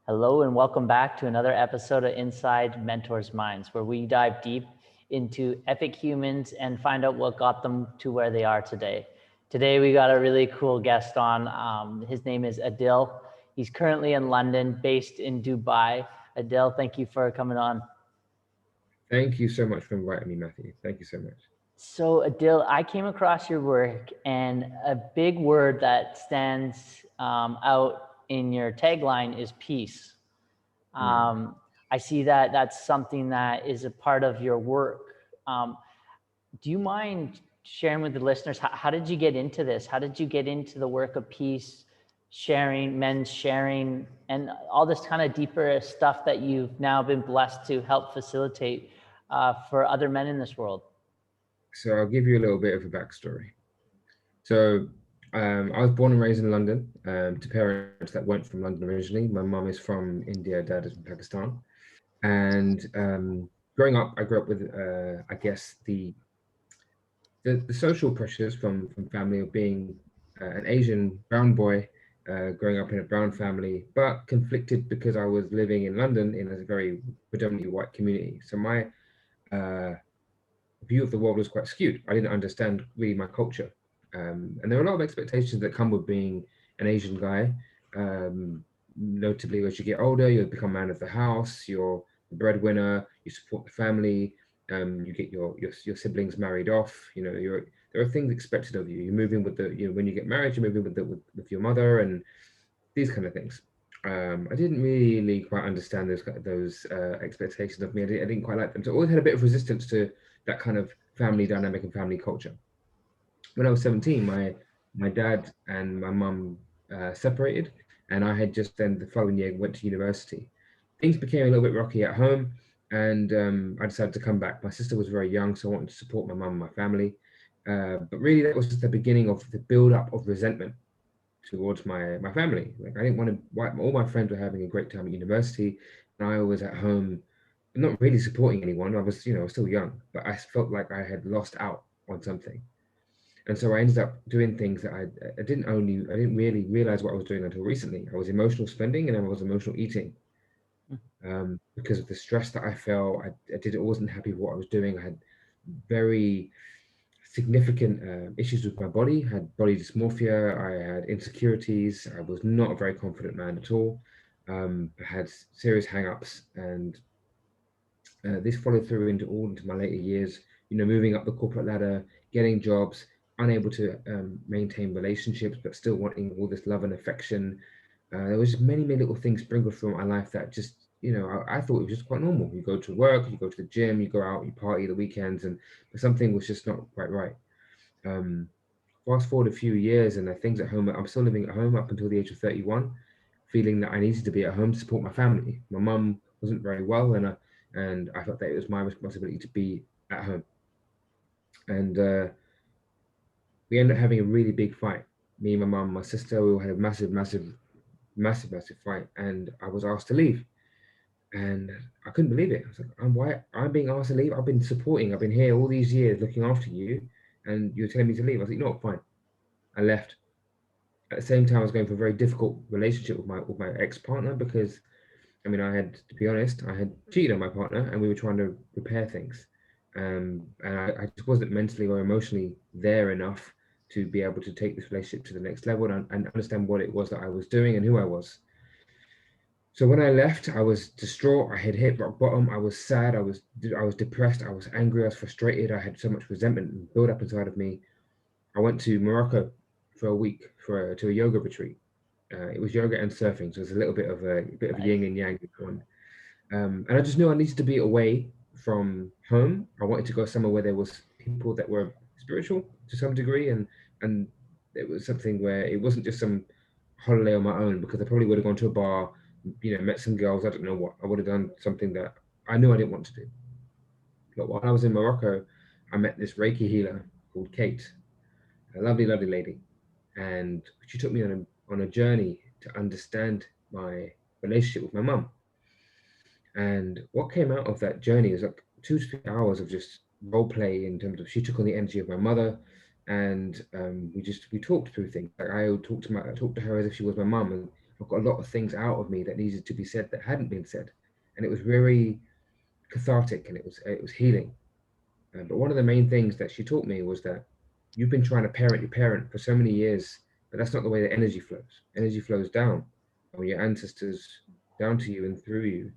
Hello, and welcome back to another episode of Inside Mentors' Minds, where we dive deep into epic humans and find out what got them to where they are today. Today, we got a really cool guest on. His name is Adil. He's currently in London, based in Dubai. Adil, thank you for coming on. Thank you so much for inviting me, Matthew. Thank you so much. So, Adil, I came across your work, and a big word that stands out in your tagline is peace. Mm. Um, I see that that's something that is a part of your work. Um, do you mind sharing with the listeners, how did you get into this? How did you get into the work of peace, sharing, men's sharing, and all this kind of deeper stuff that you've now been blessed to help facilitate for other men in this world? So I'll give you a little bit of a backstory. So I was born and raised in London to parents that weren't from London originally. My mum is from India, dad is from Pakistan. And growing up, I grew up with, I guess, the social pressures from family of being an Asian brown boy growing up in a brown family, but conflicted because I was living in London in a very predominantly white community. So my uh, view of the world was quite skewed. I didn't understand really my culture. And there are a lot of expectations that come with being an Asian guy. Notably, as you get older, you become man of the house, you're the breadwinner, you support the family, you get your siblings married off. There are things expected of you. You move in with when you get married, you move in with your mother and these kind of things. I didn't really quite understand those expectations of me. I didn't quite like them. So I always had a bit of resistance to that kind of family dynamic and family culture. When I was 17, my dad and my mum separated, and I had just then the following year went to university. Things became a little bit rocky at home, and I decided to come back. My sister was very young, so I wanted to support my mum and my family. But really, that was just the beginning of the build up of resentment towards my family. Like I didn't want to. All my friends were having a great time at university, and I was at home, not really supporting anyone. I was still young, but I felt like I had lost out on something, and so I ended up doing things that I didn't really realize what I was doing until recently. I was emotional spending and I was emotional eating, because of the stress that I felt. I wasn't happy with what I was doing. I had very significant issues with my body, had body dysmorphia, I had insecurities, I was not a very confident man at all. I had serious hang-ups, and this followed through into my later years, moving up the corporate ladder, getting jobs, unable to maintain relationships, but still wanting all this love and affection. There was just many little things sprinkled through my life that just, I thought it was just quite normal. You go to work, you go to the gym, you go out, you party the weekends, and but something was just not quite right. Um, Fast forward a few years, and things at home. I'm still living at home up until the age of 31, feeling that I needed to be at home to support my family. My mum wasn't very well, and I felt that it was my responsibility to be at home. And we ended up having a really big fight. Me and my mum, my sister, we all had a massive fight, and I was asked to leave. And I couldn't believe it. I was like, I'm being asked to leave. I've been supporting. I've been here all these years looking after you, and you're telling me to leave. I was like, no, fine. I left. At the same time, I was going for a very difficult relationship with my ex partner because, I mean, I had to be honest, I had cheated on my partner, and we were trying to repair things, and I just wasn't mentally or emotionally there enough to be able to take this relationship to the next level and understand what it was that I was doing and who I was. So when I left, I was distraught. I had hit rock bottom. I was sad. I was depressed. I was angry. I was frustrated. I had so much resentment built up inside of me. I went to Morocco for a week to a yoga retreat. It was yoga and surfing, so it's a little bit of Nice. yin and yang one. And I just knew I needed to be away from home. I wanted to go somewhere where there was people that were spiritual to some degree, and it was something where it wasn't just some holiday on my own, because I probably would have gone to a bar, met some girls. I don't know what I would have done, something that I knew I didn't want to do. But while I was in Morocco, I met this Reiki healer called Kate, a lovely lady, and she took me on a journey to understand my relationship with my mum. And what came out of that journey is like 2 to 3 hours of just role play, in terms of she took on the energy of my mother, and we talked through things. Like I talked to her as if she was my mum, and I've got a lot of things out of me that needed to be said that hadn't been said, and it was very cathartic, and it was healing. But one of the main things that she taught me was that you've been trying to parent your parent for so many years, but that's not the way that energy flows. Energy flows down, or your ancestors down to you and through you.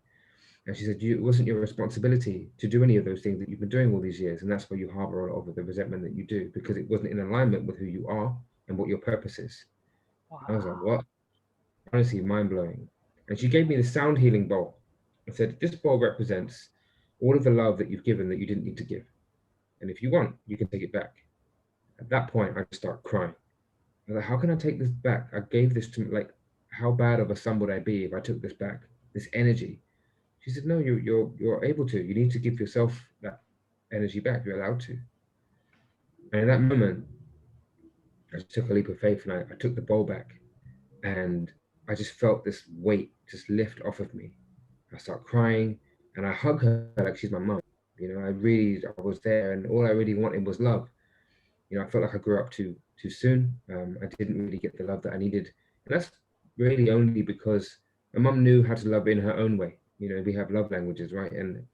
And she said, it wasn't your responsibility to do any of those things that you've been doing all these years. And that's why you harbor a lot of the resentment that you do, because it wasn't in alignment with who you are and what your purpose is. And I was like, Wow. what? Honestly, mind blowing. And she gave me the sound healing bowl and said, this bowl represents all of the love that you've given that you didn't need to give. And if you want, you can take it back. At that point, I just started crying. I was like, how can I take this back? I gave this to, like, how bad of a son would I be if I took this back? This energy. She said, no, you're able to. You need to give yourself that energy back. You're allowed to. And in that moment, I just took a leap of faith, and I took the bowl back, and I just felt this weight just lift off of me. I start crying, and I hug her like she's my mum. I was there, and all I really wanted was love. I felt like I grew up too soon. I didn't really get the love that I needed, and that's really only because my mum knew how to love in her own way. We have love languages, right? And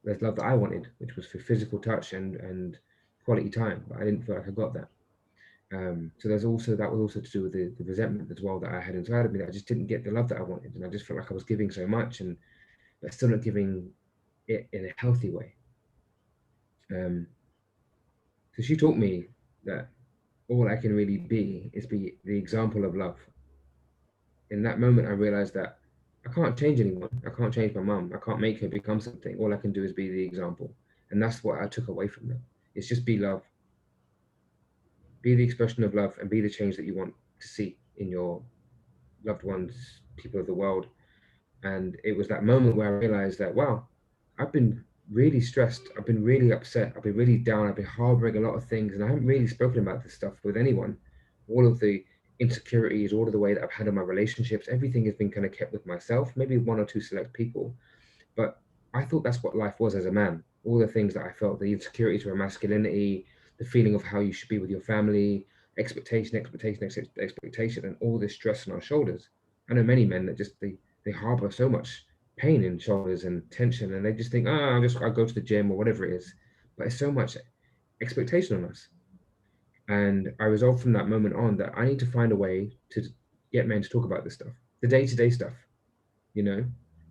there's love that I wanted, which was for physical touch and quality time, but I didn't feel like I got that. So that was also to do with the resentment as well that I had inside of me, that I just didn't get the love that I wanted, and I just felt like I was giving so much, and but still not giving it in a healthy way. So she taught me that all I can really be is be the example of love. In that moment, I realized that I can't change anyone. I can't change my mum. I can't make her become something. All I can do is be the example. And that's what I took away from that. It's just be love, be the expression of love, and be the change that you want to see in your loved ones, people of the world. And it was that moment where I realized that, wow, I've been really stressed. I've been really upset. I've been really down. I've been harboring a lot of things. And I haven't really spoken about this stuff with anyone. All of the insecurities, all of the way that I've had in my relationships, everything has been kind of kept with myself, maybe one or two select people. But I thought that's what life was as a man. All the things that I felt, the insecurities around masculinity, the feeling of how you should be with your family, expectation, and all this stress on our shoulders. I know many men that just they harbor so much pain in shoulders and tension, and they just think, I go to the gym or whatever it is. But it's so much expectation on us. And I resolved from that moment on that I need to find a way to get men to talk about this stuff, the day-to-day stuff. You know,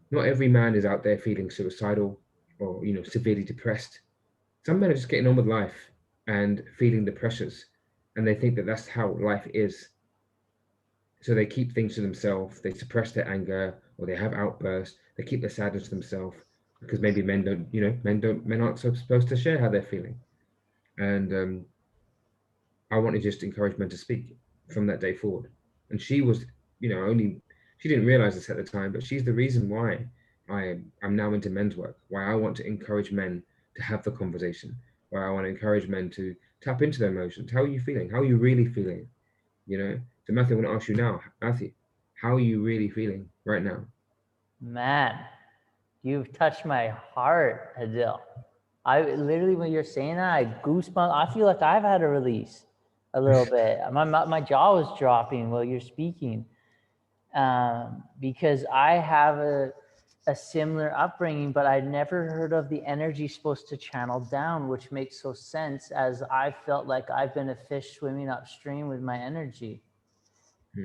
not every man is out there feeling suicidal or severely depressed. Some men are just getting on with life and feeling the pressures, and they think that that's how life is. So they keep things to themselves. They suppress their anger, or they have outbursts. They keep their sadness to themselves because maybe men aren't so supposed to share how they're feeling. And I wanted just to encourage men to speak from that day forward. And she was, she didn't realize this at the time, but she's the reason why I'm now into men's work, why I want to encourage men to have the conversation, why I want to encourage men to tap into their emotions. How are you feeling? How are you really feeling? So Matthew, I want to ask you now, Matthew, how are you really feeling right now? Man, you've touched my heart, Adil. I literally, when you're saying that, I goosebumps. I feel like I've had a release a little bit. My jaw was dropping while you're speaking, because I have a similar upbringing, but I'd never heard of the energy supposed to channel down, which makes so sense, as I felt like I've been a fish swimming upstream with my energy.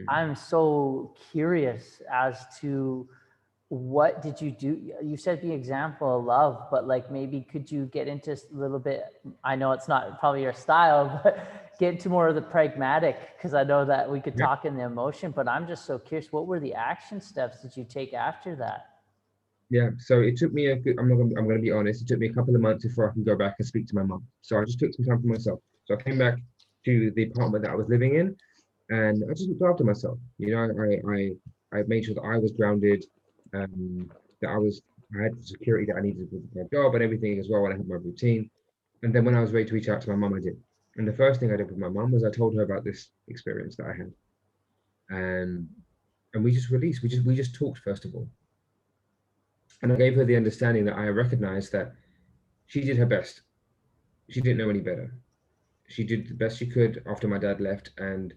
I'm so curious as to what did you do? You said the example of love, but like maybe could you get into a little bit, I know it's not probably your style, but get into more of the pragmatic, because I know that we could Yeah. talk in the emotion, but I'm just so curious, what were the action steps that you take after that? Yeah, so it took me I'm gonna be honest, it took me a couple of months before I can go back and speak to my mum. So I just took some time for myself. So I came back to the apartment that I was living in, and I just looked after myself. I made sure that I was grounded, that I had the security that I needed with my job and everything as well, and I had my routine. And then when I was ready to reach out to my mum, I did. And the first thing I did with my mum was I told her about this experience that I had. And we just released, we just talked first of all. And I gave her the understanding that I recognized that she did her best. She didn't know any better. She did the best she could after my dad left, and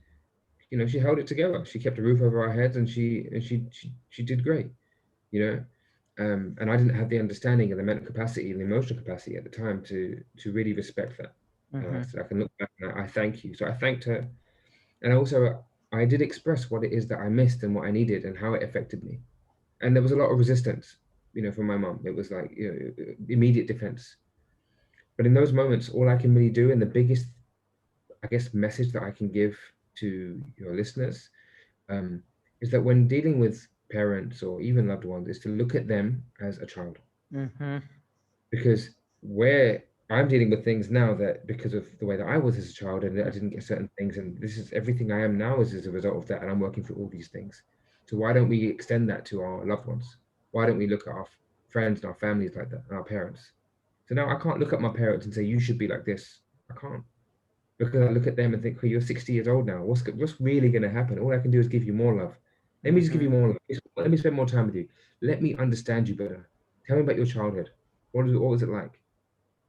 she held it together. She kept a roof over our heads, and she did great, you know. And I didn't have the understanding and the mental capacity and the emotional capacity at the time to really respect that. Mm-hmm. So I can look back and I thank you. So I thanked her, and also I did express what it is that I missed and what I needed and how it affected me. And there was a lot of resistance, from my mum. It was like, immediate defense. But in those moments, all I can really do, and the biggest, I guess, message that I can give to your listeners, um, is that when dealing with parents or even loved ones, is to look at them as a child. Mm-hmm. Because where I'm dealing with things now, that because of the way that I was as a child and that I didn't get certain things, and this is everything I am now is as a result of that, and I'm working through all these things. So why don't we extend that to our loved ones? Why don't we look at our friends and our families like that, and our parents? So now I can't look at my parents and say you should be like this. I can't, because I look at them and think, well, you're 60 years old now. What's really going to happen? All I can do is give you more love. Let me just give Mm-hmm. you more love. Let me spend more time with you. Let me understand you better. Tell me about your childhood. What was it like?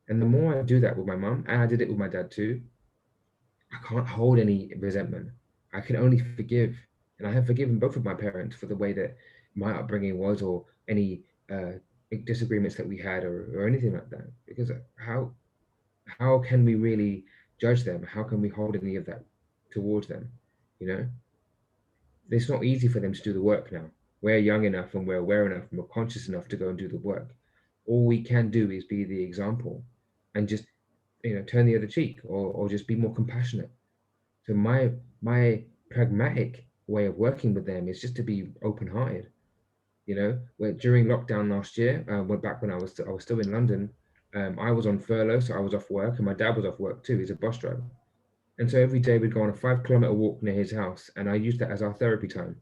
And the more I do that with my mum, and I did it with my dad too, I can't hold any resentment. I can only forgive. And I have forgiven both of my parents for the way that my upbringing was, or any disagreements that we had, or anything like that. Because how can we really judge them? How can we hold any of that towards them? You know, it's not easy for them to do the work now. We're young enough and we're aware enough and we're conscious enough to go and do the work. All we can do is be the example and just, turn the other cheek, or just be more compassionate. So my pragmatic way of working with them is just to be open-hearted. Where during lockdown last year, back when I was still in London, I was on furlough, so I was off work, and my dad was off work too. He's a bus driver, and so every day we'd go on a 5 kilometer walk near his house, and I used that as our therapy time.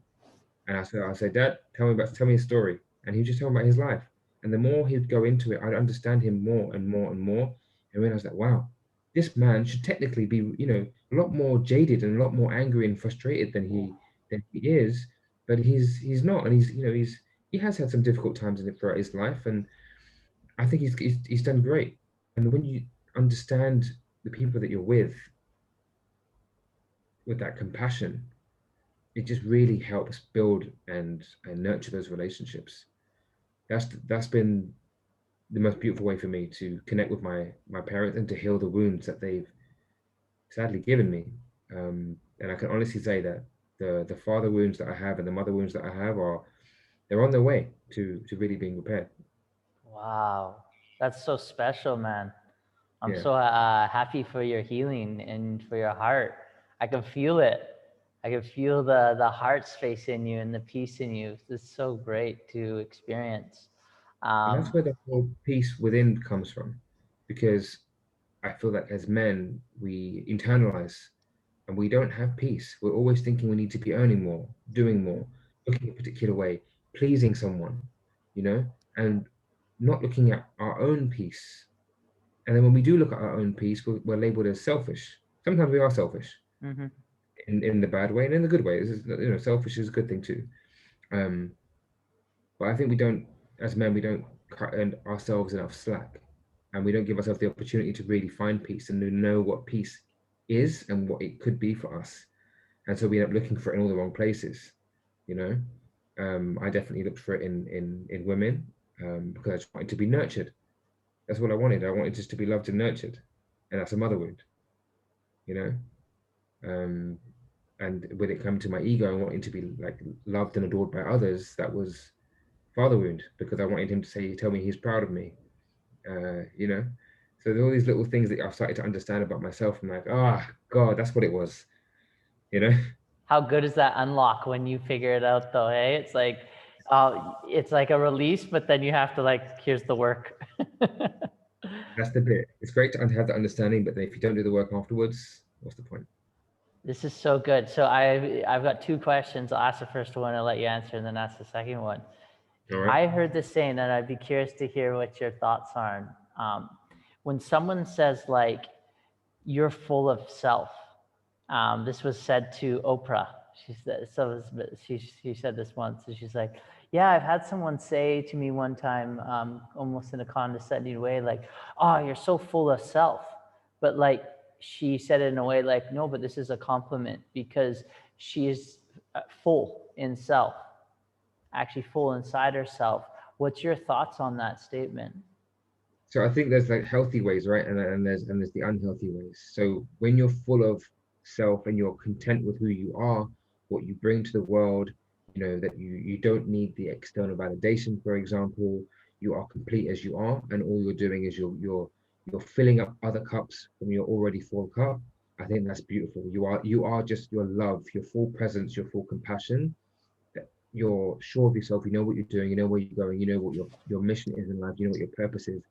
And I said, Dad, tell me a story. And he'd just tell me about his life. And the more he'd go into it, I'd understand him more and more and more. And realize that, wow, this man should technically be, a lot more jaded and a lot more angry and frustrated than he is. But he's not. And he has had some difficult times in it throughout his life. And I think he's done great. And when you understand the people that you're with that compassion, it just really helps build and nurture those relationships. That's been the most beautiful way for me to connect with my parents and to heal the wounds that they've sadly given me. And I can honestly say that the father wounds that I have and the mother wounds that I have they're on their way to really being repaired. Wow, that's so special, man. I'm Yeah, so happy for your healing and for your heart. I can feel it. I can feel the heart space in you and the peace in you. It's so great to experience. and that's Um, where the whole peace within comes from, because I feel that as men we internalize and we don't have peace. We're always thinking we need to be earning more, doing more, looking a particular way, pleasing someone, and not looking at our own peace. And then when we do look at our own peace, we're labeled as selfish. Sometimes we are selfish mhm. in the bad way and in the good way. Selfish is a good thing too. Um, but I think as men, we don't cut ourselves enough slack, and we don't give ourselves the opportunity to really find peace and to know what peace is and what it could be for us. And so we end up looking for it in all the wrong places. you know I definitely looked for it in women, because I just wanted to be nurtured. That's what I wanted. I wanted just to be loved and nurtured, and that's a mother wound. you know um and when it came to my ego and wanting to be like loved and adored by others, that was father wound, because I wanted him to tell me he's proud of me. uh you know so there are all these little things that I've started to understand about myself. I'm like, oh God, that's what it was. you know How good is that unlock when you figure it out, though? Hey, it's like a release, but then you have to here's the work. That's the bit. It's great to have that understanding, but then if you don't do the work afterwards, what's the point? This is so good. So I've got two questions. I'll ask the first one, I'll let you answer, and then ask the second one. All right. I heard this saying, and I'd be curious to hear what your thoughts are. When someone says you're full of self, this was said to Oprah. She said so. She said this once, and she's like, "Yeah, I've had someone say to me one time, almost in a condescending way, like, oh, you're so full of self,' but she said it in a way like, no, but this is a compliment, because she is full in self, actually full inside herself. What's your thoughts on that statement? So I think there's like healthy ways, right? And there's the unhealthy ways. So when you're full of self and you're content with who you are, what you bring to the world, that you don't need the external validation, for example, you are complete as you are, and all you're doing is you're filling up other cups from your already full cup. I think that's beautiful. You are just your love, your full presence, your full compassion. You're sure of yourself, you know what you're doing, you know where you're going, you know what your mission is in life, you know what your purpose is.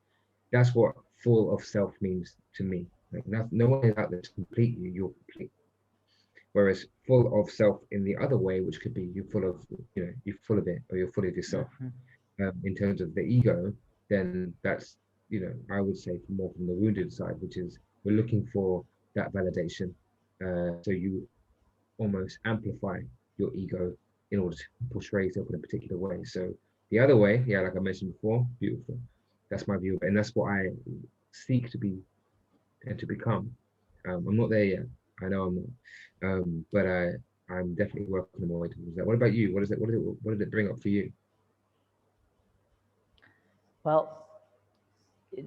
That's what full of self means to me. Like no one is out there to complete you, you're complete. Whereas full of self in the other way, which could be you're full of it, or you're full of yourself. In terms of the ego, then that's, I would say more from the wounded side, which is we're looking for that validation. So you almost amplify your ego in order to portray yourself in a particular way. So the other way, yeah, like I mentioned before, beautiful. That's my view, and that's what I seek to be and to become. I'm not there yet. I know I'm not, but I'm definitely working on my way towards that. What about you? What did it bring up for you? Well,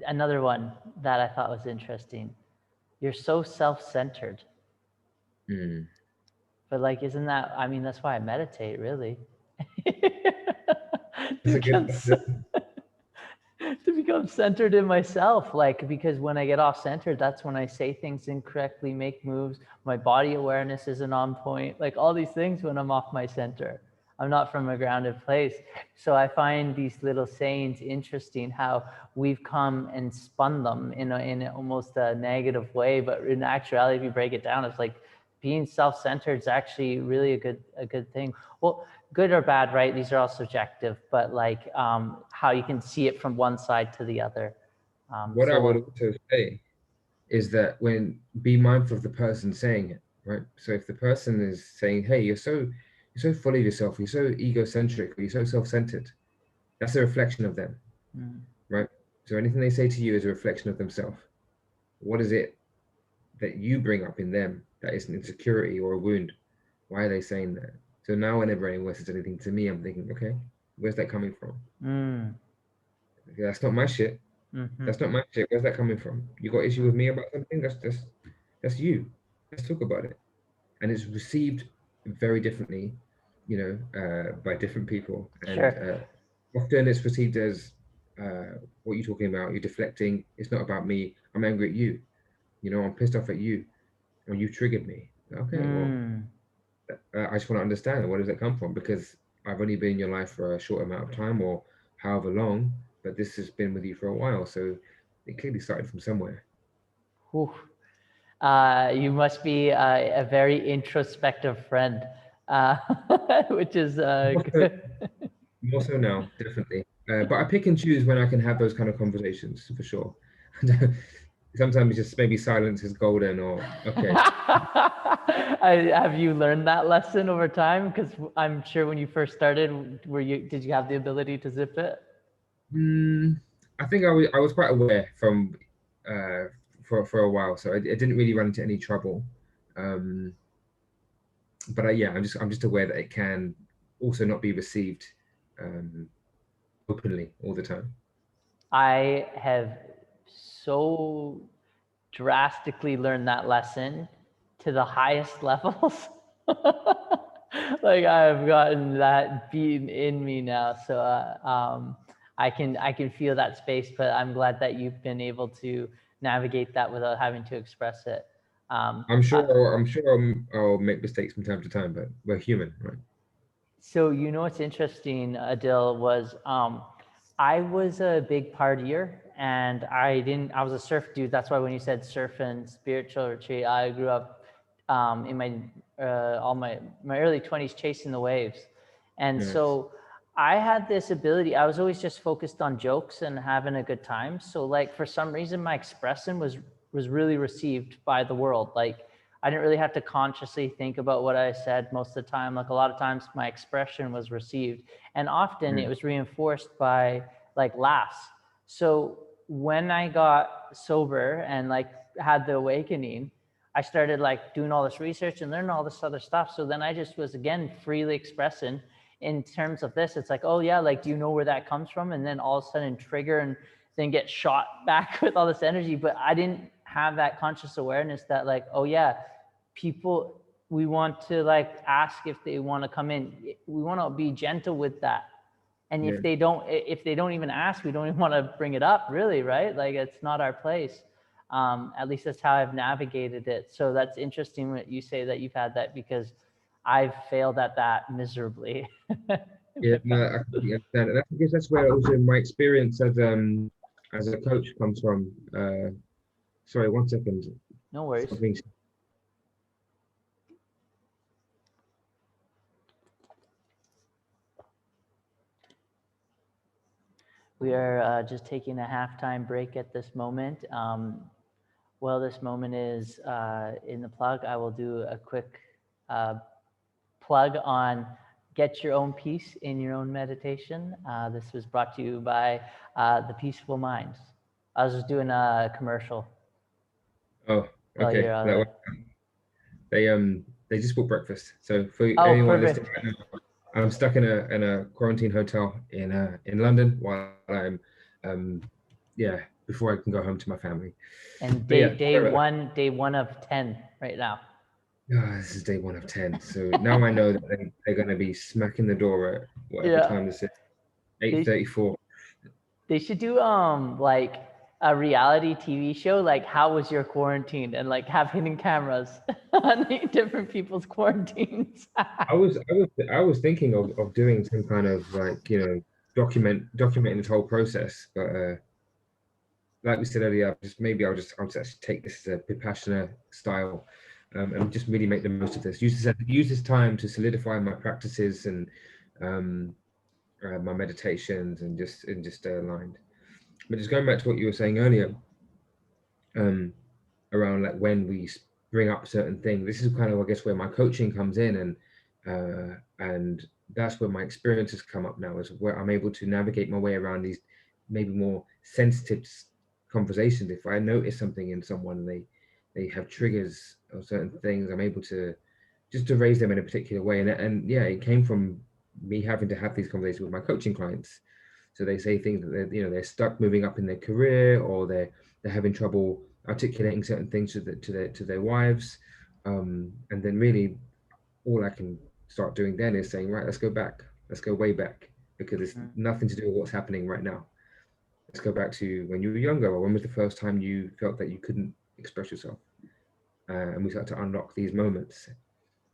another one that I thought was interesting. You're so self-centered. Mm. But like, isn't that, I mean, that's why I meditate, really. That's to a good. become, to become centered in myself. Like, because when I get off centered, that's when I say things incorrectly, make moves. My body awareness isn't on point. Like all these things when I'm off my center. I'm not from a grounded place. So I find these little sayings interesting, how we've come and spun them in almost a negative way. But in actuality, if you break it down, it's like being self-centered is actually really a good thing. Well, good or bad, right? These are all subjective, but like how you can see it from one side to the other. What I would also say is that be mindful of the person saying it, right? So if the person is saying, "Hey, you're so full of yourself, you're so egocentric, you're so self-centered," that's a reflection of them, right? So anything they say to you is a reflection of themselves. What is it that you bring up in them that is an insecurity or a wound? Why are they saying that? So now whenever anyone says anything to me, I'm thinking, okay, where's that coming from? Okay, that's not my shit. That's not my shit. Where's that coming from? You got issue with me about something? That's you. Let's talk about it. And it's received very differently, by different people. And Sure. often it's perceived as, what you're talking about. You're deflecting. It's not about me. I'm angry at you. I'm pissed off at you, or you triggered me. Okay, well, I just want to understand, where does that come from? Because I've only been in your life for a short amount of time, or however long, but this has been with you for a while. So it clearly started from somewhere. Whew. You must be a very introspective friend, which is good. More so now, definitely. But I pick and choose when I can have those kind of conversations, for sure. Sometimes just maybe silence is golden, or okay. Have you learned that lesson over time? Because I'm sure when you first started, did you have the ability to zip it? I think I was quite aware from for a while, so I didn't really run into any trouble. But yeah, I'm just aware that it can also not be received openly all the time. I have so drastically learned that lesson to the highest levels. Like I've gotten that beaten in me now, so I can feel that space. But I'm glad that you've been able to navigate that without having to express it. I'm sure. I'll make mistakes from time to time, but we're human, right? So what's interesting, Adil, was I was a big partier and I was a surf dude. That's why when you said surf and spiritual retreat, I grew up in my all my early 20s chasing the waves. And Yes. so I had this ability, I was always just focused on jokes and having a good time. So like for some reason my expression was really received by the world. Like I didn't really have to consciously think about what I said most of the time. Like a lot of times my expression was received, and often it was reinforced by like laughs. So when I got sober and like had the awakening, I started like doing all this research and learning all this other stuff. So then I just was again freely expressing in terms of this. It's like, oh yeah, like, do you know where that comes from? And then all of a sudden trigger and then get shot back with all this energy. But I didn't have that conscious awareness that like, oh yeah, people, we want to like ask if they want to come in. We want to be gentle with that. And if they don't even ask, we don't even want to bring it up, really, right? Like, it's not our place. At least that's how I've navigated it. So that's interesting that you say that you've had that, because I've failed at that miserably. Yeah, no, I completely understand. And I guess that's where also my experience as a coach comes from. Sorry, 1 second. No worries. Something. We are just taking a halftime break at this moment. While this moment is in the plug, I will do a quick plug on get your own peace in your own meditation. This was brought to you by The Peaceful Mind. I was just doing a commercial. Oh, okay. They just bought breakfast. So for anyone listening right now, I'm stuck in a quarantine hotel in London while I'm before I can go home to my family. And day one of 10 right now. Oh, this is day 1 of 10. So now I know that they're going to be smacking the door at whatever time this is, 8:34. They should do like a reality TV show, like how was your quarantine, and like have hidden cameras on different people's quarantines. I was thinking of doing some kind of like, documenting this whole process, but like we said earlier, I'll just actually take this as a Vipassana style, and just really make the most of this. Use this time to solidify my practices and my meditations, and just stay aligned. But just going back to what you were saying earlier, around like when we bring up certain things, this is kind of, I guess, where my coaching comes in, and that's where my experiences come up now, is where I'm able to navigate my way around these maybe more sensitive conversations. If I notice something in someone, they have triggers or certain things, I'm able to just to raise them in a particular way. And yeah, it came from me having to have these conversations with my coaching clients. So they say things that they're stuck moving up in their career, or they're having trouble articulating certain things to their wives, and then really all I can start doing then is saying, right, let's go way back, because it's nothing to do with what's happening right now. Let's go back to when you were younger, or when was the first time you felt that you couldn't express yourself, and we start to unlock these moments,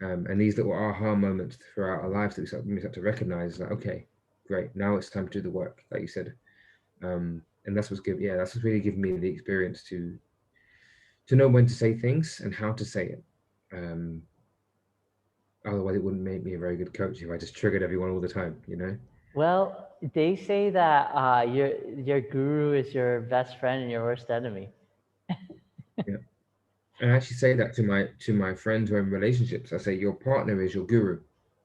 and these little aha moments throughout our lives that we start to recognize, like, okay, great, now it's time to do the work, like you said, and that's what's really given me the experience to know when to say things and how to say it. Otherwise, it wouldn't make me a very good coach if I just triggered everyone all the time, Well, they say that your guru is your best friend and your worst enemy. Yeah, and I actually say that to my friends who are in relationships. I say your partner is your guru.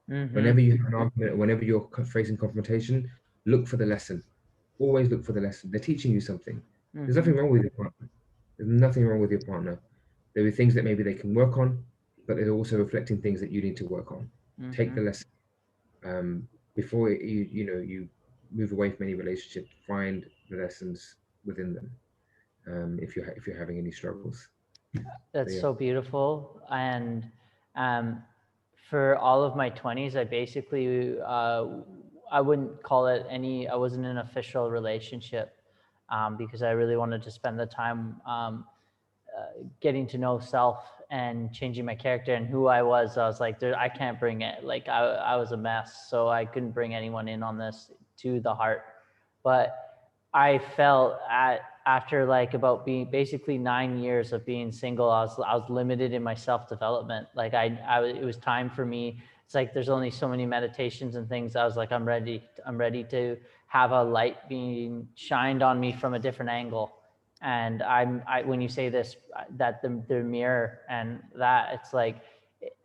Whenever you have an argument, whenever you're facing confrontation, look for the lesson. Always look for the lesson. They're teaching you something. There's nothing wrong with your partner. There's nothing wrong with your partner. There are things that maybe they can work on, but they're also reflecting things that you need to work on. Take the lesson. Before you move away from any relationship, find the lessons within them. If you're having any struggles. That's so beautiful. And for all of my 20s, I basically I wouldn't call it I wasn't in an official relationship, because I really wanted to spend the time getting to know self and changing my character and who I was. I was like, I can't bring it. Like I was a mess, so I couldn't bring anyone in on this to the heart. But I felt after like about being basically 9 years of being single, I was limited in my self-development. Like it was time for me. It's like there's only so many meditations and things. I was like, I'm ready to have a light being shined on me from a different angle. And when you say this, that the mirror and that, it's like,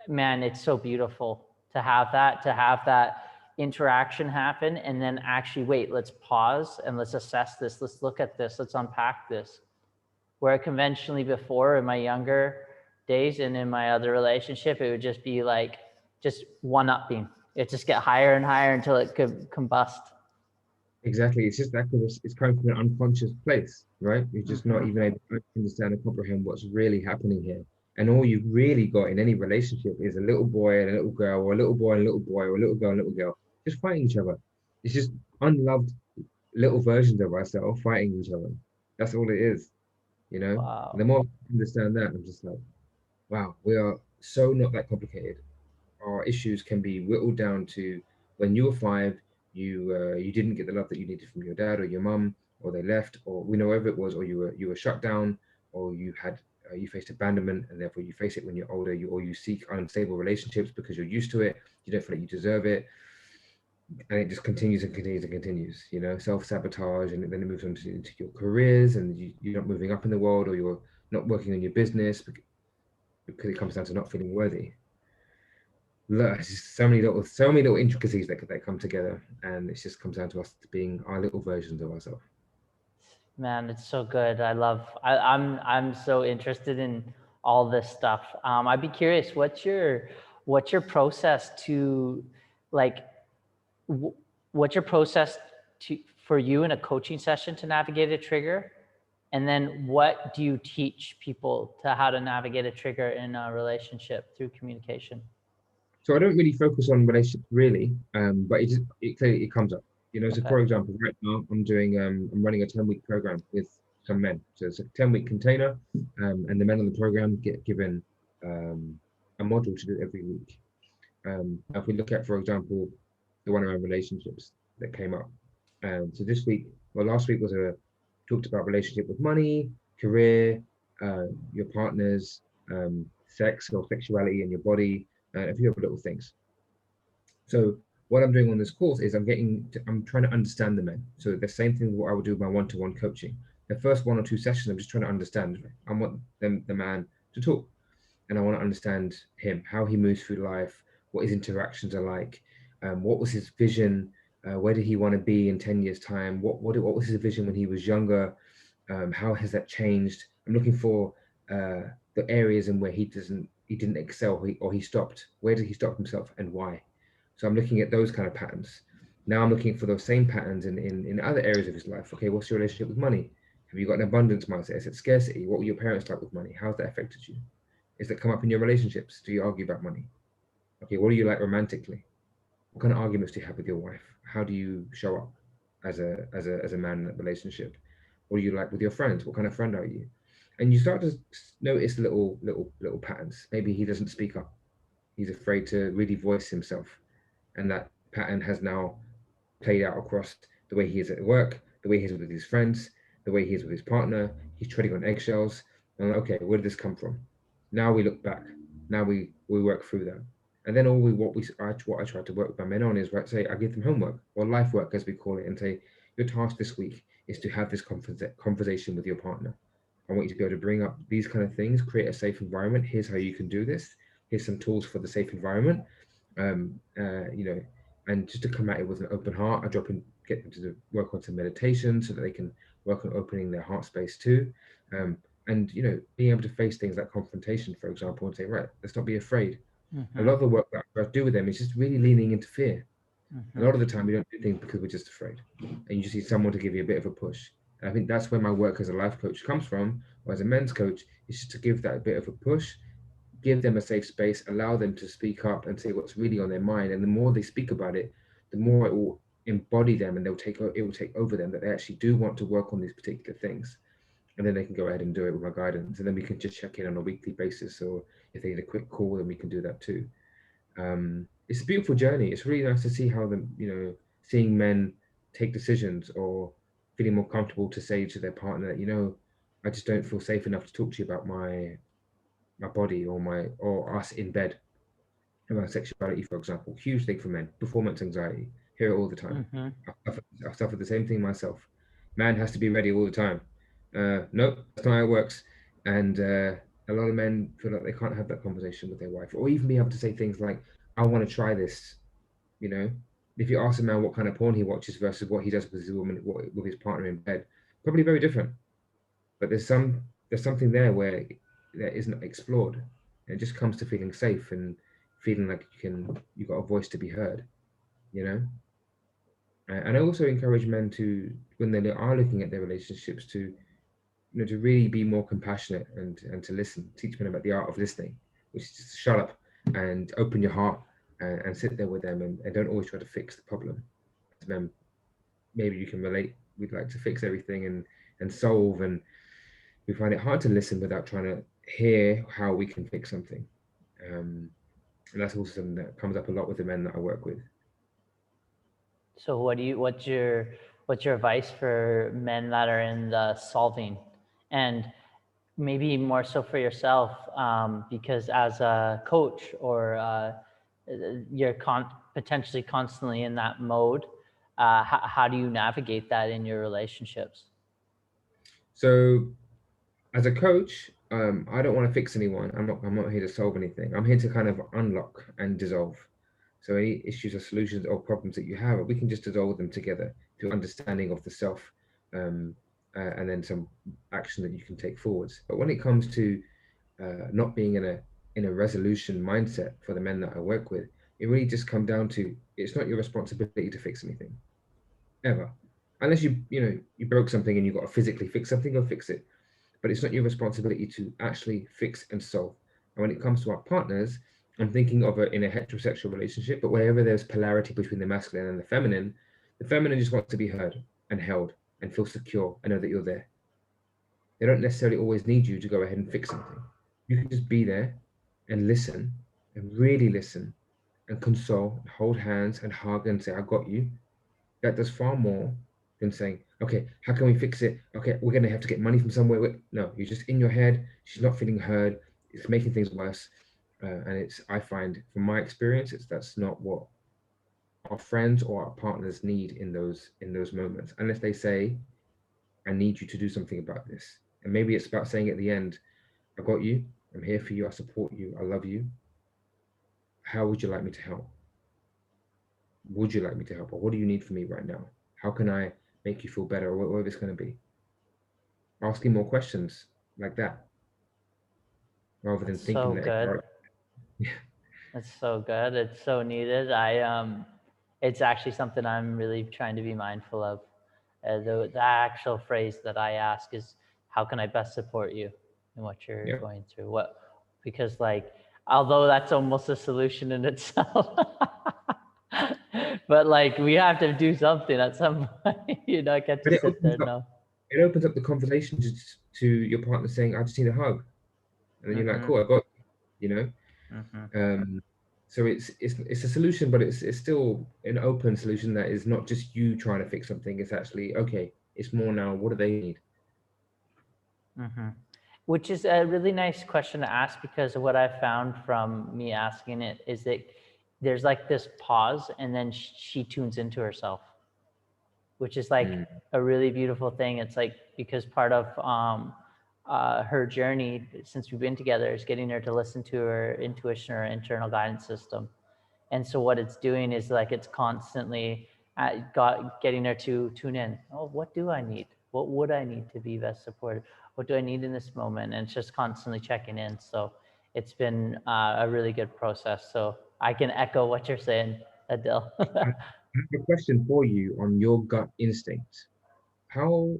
man, it's so beautiful to have that interaction happen, and then actually, wait, let's pause and let's assess this. Let's look at this. Let's unpack this. Where conventionally before in my younger days, and in my other relationship, it would just be like just one-upping. It just get higher and higher until it could combust. Exactly. It's just that because it's coming from an unconscious place, right? You're just not even able to understand and comprehend what's really happening here. And all you've really got in any relationship is a little boy and a little girl, or a little boy and a little boy, or a little girl and a little girl, just fighting each other. It's just unloved little versions of ourselves fighting each other. That's all it is, you know? And the Wow. more I understand that, I'm just like, wow, we are so not that complicated. Our issues can be whittled down to when you were 5, you didn't get the love that you needed from your dad or your mum, or they left, or whatever it was, or you were shut down, or you faced abandonment, and therefore you face it when you're older. Or you seek unstable relationships because you're used to it. You don't feel like you deserve it, and it just continues and continues and continues. You know, self-sabotage, and then it moves on into your careers, and you're not moving up in the world, or you're not working on your business because it comes down to not feeling worthy. Look, it's just so many little intricacies that come together, and it just comes down to us being our little versions of ourselves. Man, it's so good. I'm so interested in all this stuff. I'd be curious, what's your process to like wh- what's your process to for you in a coaching session to navigate a trigger? And then what do you teach people to how to navigate a trigger in a relationship through communication? So I don't really focus on relationships really, but it clearly it comes up. You know, so Okay. for example, right now I'm running a 10-week program with some men. So it's a 10-week container, and the men on the program get given a module to do every week. If we look at, for example, the one around relationships that came up. So this week, well, last week was talked about relationship with money, career, your partners, sex or sexuality and your body, and a few other little things. So what I'm doing on this course is I'm trying to understand the men. So the same thing what I would do with my one-to-one coaching. The first 1 or 2 sessions, I'm just trying to understand. I want the man to talk, and I want to understand him, how he moves through life, what his interactions are like, what was his vision, where did he want to be in 10 years' time, what was his vision when he was younger, how has that changed? I'm looking for the areas in where he didn't excel, or he stopped. Where did he stop himself and why? So I'm looking at those kind of patterns. Now I'm looking for those same patterns in other areas of his life. Okay, what's your relationship with money? Have you got an abundance mindset? Is it scarcity? What were your parents like with money? How's that affected you? Is that come up in your relationships? Do you argue about money? Okay, what do you like romantically? What kind of arguments do you have with your wife? How do you show up as a man in that relationship? What do you like with your friends? What kind of friend are you? And you start to notice little patterns. Maybe he doesn't speak up. He's afraid to really voice himself, and that pattern has now played out across the way he is at work, the way he is with his friends, the way he is with his partner. He's treading on eggshells. And okay, where did this come from? Now we look back. Now we work through that. And then what I try to work with my men on is, right, say I give them homework or life work as we call it, and say your task this week is to have this conversation with your partner. I want you to be able to bring up these kind of things, create a safe environment. Here's how you can do this. Here's some tools for the safe environment. You know, and just to come at it with an open heart. Get them to work on some meditation so that they can work on opening their heart space too. And you know, being able to face things like confrontation, for example, and say, right, let's not be afraid. A Mm-hmm. lot of the work that I do with them is just really leaning into fear. A Mm-hmm. lot of the time, we don't do things because we're just afraid, and you just need someone to give you a bit of a push. And I think that's where my work as a life coach comes from, or as a men's coach, is just to give that bit of a push, give them a safe space, allow them to speak up and say what's really on their mind. And the more they speak about it, the more it will embody them, and it will take over them, that they actually do want to work on these particular things. And then they can go ahead and do it with my guidance. And then we can just check in on a weekly basis, or if they need a quick call, then we can do that too. It's a beautiful journey. It's really nice to see how seeing men take decisions, or feeling more comfortable to say to their partner that, I just don't feel safe enough to talk to you about my body, or us in bed, about sexuality, for example. Huge thing for men. Performance anxiety. Hear it all the time. Mm-hmm. I've suffered the same thing myself. Man has to be ready all the time. Nope, that's not how it works. And a lot of men feel like they can't have that conversation with their wife, or even be able to say things like, "I want to try this." You know, if you ask a man what kind of porn he watches versus what he does with his woman, with his partner in bed, probably very different. But there's something there where that isn't explored. And it just comes to feeling safe and feeling like you've got a voice to be heard, you know. And I also encourage men to, when they are looking at their relationships, to to really be more compassionate and to listen. Teach men about the art of listening, which is just shut up and open your heart and sit there with them and don't always try to fix the problem. As men, maybe you can relate. We'd like to fix everything and solve, and we find it hard to listen without trying to hear how we can fix something. Um, and that's also something that comes up a lot with the men that I work with. So what's your advice for men that are in the solving, and maybe more so for yourself, because as a coach or you're potentially constantly in that mode. How do you navigate that in your relationships? So as a coach, I don't want to fix anyone. I'm not here to solve anything. I'm here to kind of unlock and dissolve. So any issues or solutions or problems that you have, we can just dissolve them together through understanding of the self, um, and then some action that you can take forwards. But when it comes to not being in a resolution mindset for the men that I work with, it really just comes down to it's not your responsibility to fix anything ever, unless you broke something and you've got to physically fix something, go fix it. But it's not your responsibility to actually fix and solve. And when it comes to our partners, I'm thinking of it in a heterosexual relationship, but wherever there's polarity between the masculine and the feminine just wants to be heard and held and feel secure and know that you're there. They don't necessarily always need you to go ahead and fix something. You can just be there and listen and really listen and console, hold hands and hug and say, I got you. That does far more than saying, okay, how can we fix it? Okay, we're going to have to get money from somewhere. No, you're just in your head. She's not feeling heard. It's making things worse. And I find from my experience, that's not what our friends or our partners need in those moments, unless they say, I need you to do something about this. And maybe it's about saying at the end, I got you. I'm here for you. I support you. I love you. How would you like me to help? Would you like me to help? Or what do you need from me right now? How can I make you feel better? Or whatever it's going to be. Asking more questions like that rather than That's thinking so that good. yeah. That's so good. It's so needed. It's actually something I'm really trying to be mindful of. The actual phrase that I ask is, "How can I best support you in what you're Yeah. going through?" Because like, although that's almost a solution in itself, but like we have to do something at some point. I can't But just sit there. No. it opens up the conversation to your partner saying, I just need a hug. And then you're like, Mm-hmm. cool, I got you, you know? Mm-hmm. Um, so it's a solution, but it's still an open solution that is not just you trying to fix something. It's actually, okay, it's more now, what do they need? Mm-hmm. Which is a really nice question to ask, because what I found from me asking it is that there's like this pause and then she tunes into herself, which is like Mm, a really beautiful thing. It's like, because part of her journey since we've been together is getting her to listen to her intuition or internal guidance system. And so what it's doing is like it's constantly getting her to tune in. Oh, what do I need? What would I need to be best supported? What do I need in this moment? And it's just constantly checking in. So it's been a really good process. So I can echo what you're saying, Adil. I have a question for you on your gut instinct. How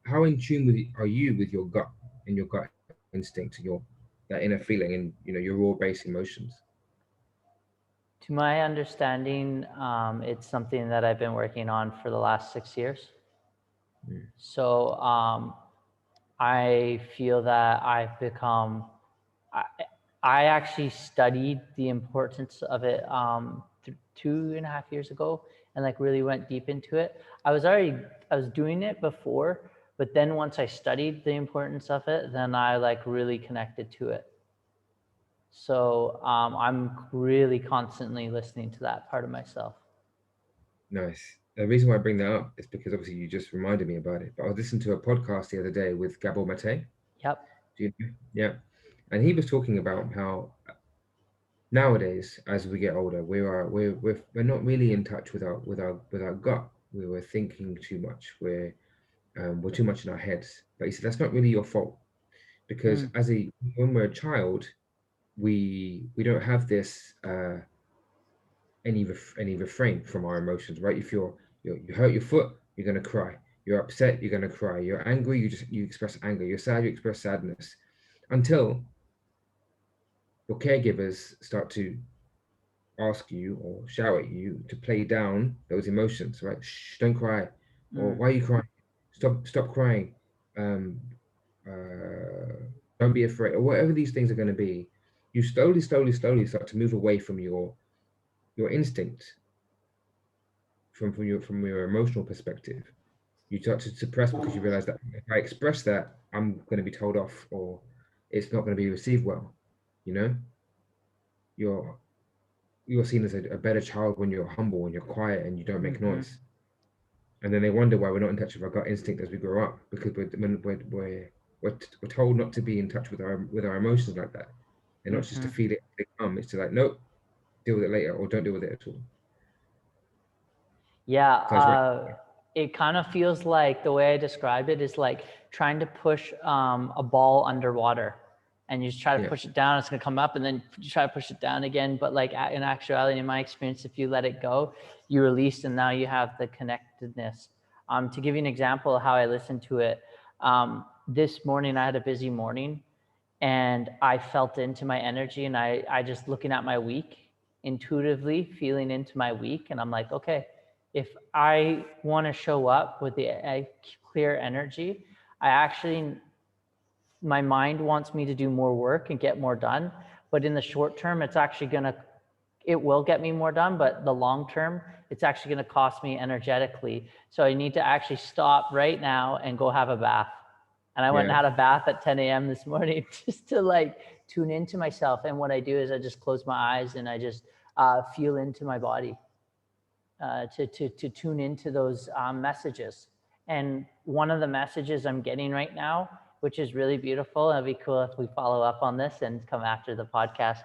how in tune are you with your gut and your gut instinct, that inner feeling and your raw base emotions? To my understanding, it's something that I've been working on for the last 6 years. Mm, So I feel that I've become, I, I actually studied the importance of it 2.5 years ago, and like really went deep into it. I was doing it before, but then once I studied the importance of it, then I like really connected to it. So I'm really constantly listening to that part of myself. nice. The reason why I bring that up is because obviously you just reminded me about it. But I was listening to a podcast the other day with Gabor Mate. Yep. Do you know? Yeah. And he was talking about how nowadays, as we get older, we're not really in touch with our gut. We were thinking too much. We're too much in our heads. But he said that's not really your fault. because Mm, when we're a child, we don't have this any refrain from our emotions, right? If you hurt your foot, you're gonna cry. You're upset, you're gonna cry. You're angry, you express anger. You're sad, you express sadness, until your caregivers start to ask you or shout at you to play down those emotions, right? Shh, don't cry. Or mm, why are you crying? Stop crying. Um, don't be afraid, or whatever these things are going to be. You slowly start to move away from your instinct, from your emotional perspective. You start to suppress because you realize that if I express that, I'm going to be told off, or it's not going to be received well. You know, you're you're seen as a better child when you're humble and you're quiet and you don't make mm-hmm, noise. And then they wonder why we're not in touch with our gut instinct as we grow up, because we're told not to be in touch with our emotions like that, and not just mm-hmm. to feel it. They come. It's to like, nope, deal with it later, or don't deal with it at all. Yeah, So it's right. it kind of feels like the way I describe it is like trying to push a ball underwater, and you just try to Yeah, push it down, it's gonna come up, and then you try to push it down again. But like in actuality, in my experience, if you let it go, you release, and now you have the connectedness. To give you an example of how I listen to it, this morning I had a busy morning, and I felt into my energy, and I just looking at my week, intuitively feeling into my week, and I'm like, okay, if I want to show up with a clear energy, I actually, my mind wants me to do more work and get more done, but in the short term, it will get me more done, but the long term, it's actually going to cost me energetically. So I need to actually stop right now and go have a bath. And I went and yeah. had a bath at 10 a.m. this morning just to like tune into myself. And what I do is I just close my eyes and I just feel into my body, to tune into those messages. And one of the messages I'm getting right now, which is really beautiful, and it'd be cool if we follow up on this and come after the podcast.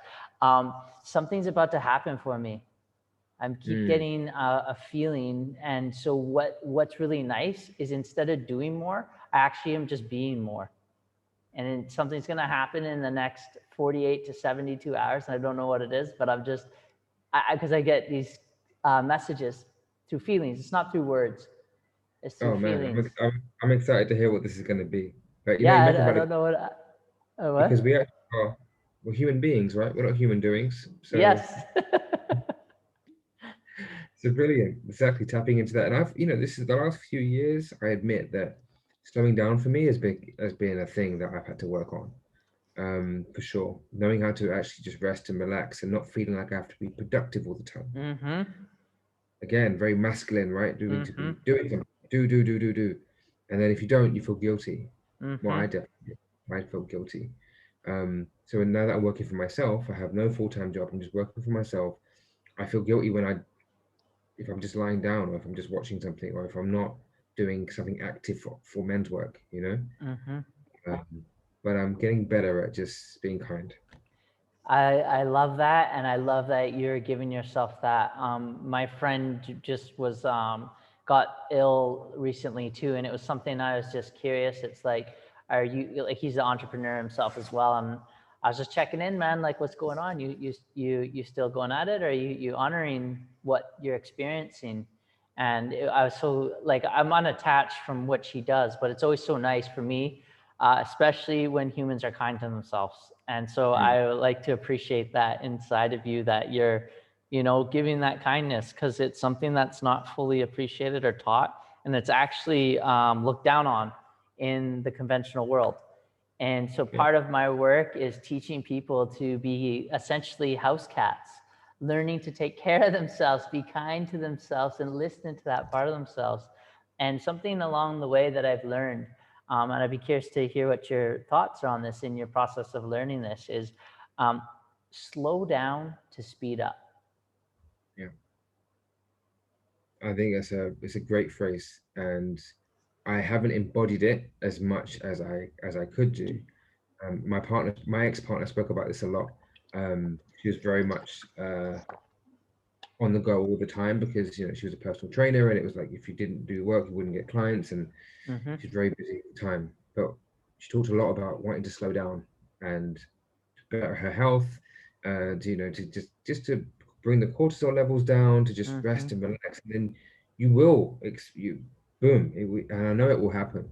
Something's about to happen for me. I'm keep Mm. getting a feeling, and so what's really nice is instead of doing more, I actually am just being more. And then something's going to happen in the next 48 to 72 hours, and I don't know what it is, but I'm just because I get these messages through feelings. It's not through words. It's through Oh man, feelings. I'm excited to hear what this is going to be. But you know, Yeah, you mentioned I about it don't know because what. we actually are we're human beings, right? We're not human doings. So Yes. so brilliant. Exactly, tapping into that. And this is the last few years, I admit that slowing down for me has been a thing that I've had to work on. For sure. Knowing how to actually just rest and relax and not feeling like I have to be productive all the time. Mm-hmm. Again, very masculine, right? Doing to Mm-hmm. be doing something. Do. And then if you don't, you feel guilty. Well, Mm-hmm. I definitely I felt guilty. So now that I'm working for myself, I have no full-time job. I'm just working for myself. I feel guilty if I'm just lying down, or if I'm just watching something, or if I'm not doing something active for men's work, Mm-hmm. Um, but I'm getting better at just being kind. I love that, and I love that you're giving yourself that. My friend just was got ill recently too, and it was something I was just curious. It's like, are you like he's an entrepreneur himself as well? And I was just checking in, man. Like, what's going on? You still going at it? Or are you honoring what you're experiencing? And I was so like I'm unattached from what she does, but it's always so nice for me, especially when humans are kind to themselves. And so Mm. I would like to appreciate that inside of you, that you're, giving that kindness, because it's something that's not fully appreciated or taught. And it's actually looked down on in the conventional world. And so Yeah. part of my work is teaching people to be essentially house cats, learning to take care of themselves, be kind to themselves, and listen to that part of themselves. And something along the way that I've learned, and I'd be curious to hear what your thoughts are on this in your process of learning this, is um, slow down to speed up. Yeah. I think it's a great phrase, and I haven't embodied it as much as I could do. My ex-partner spoke about this a lot. She was very much on the go all the time because she was a personal trainer, and it was like if you didn't do work, you wouldn't get clients, and Mm-hmm. she's very busy all the time. But she talked a lot about wanting to slow down and better her health, to just to bring the cortisol levels down, to just Mm-hmm. rest and relax, and then you will, boom, and I know it will happen,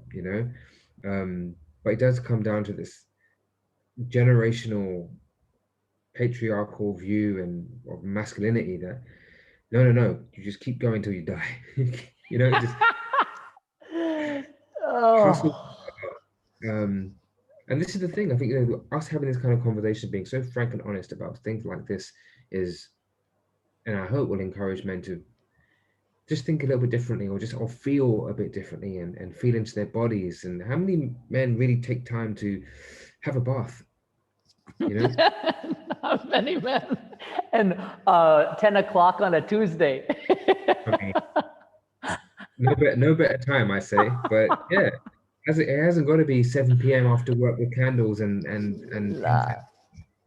but it does come down to this generational patriarchal view and of masculinity that no, you just keep going till you die. Just hustle. Oh. Um, and this is the thing. I think us having this kind of conversation, being so frank and honest about things like this, is, and I hope will encourage men to just think a little bit differently, or feel a bit differently, and feel into their bodies. And how many men really take time to have a bath? Not many men. And 10 o'clock on a Tuesday. I mean, no better time, I say. But yeah, it hasn't got to be 7 p.m. after work with candles and Nah.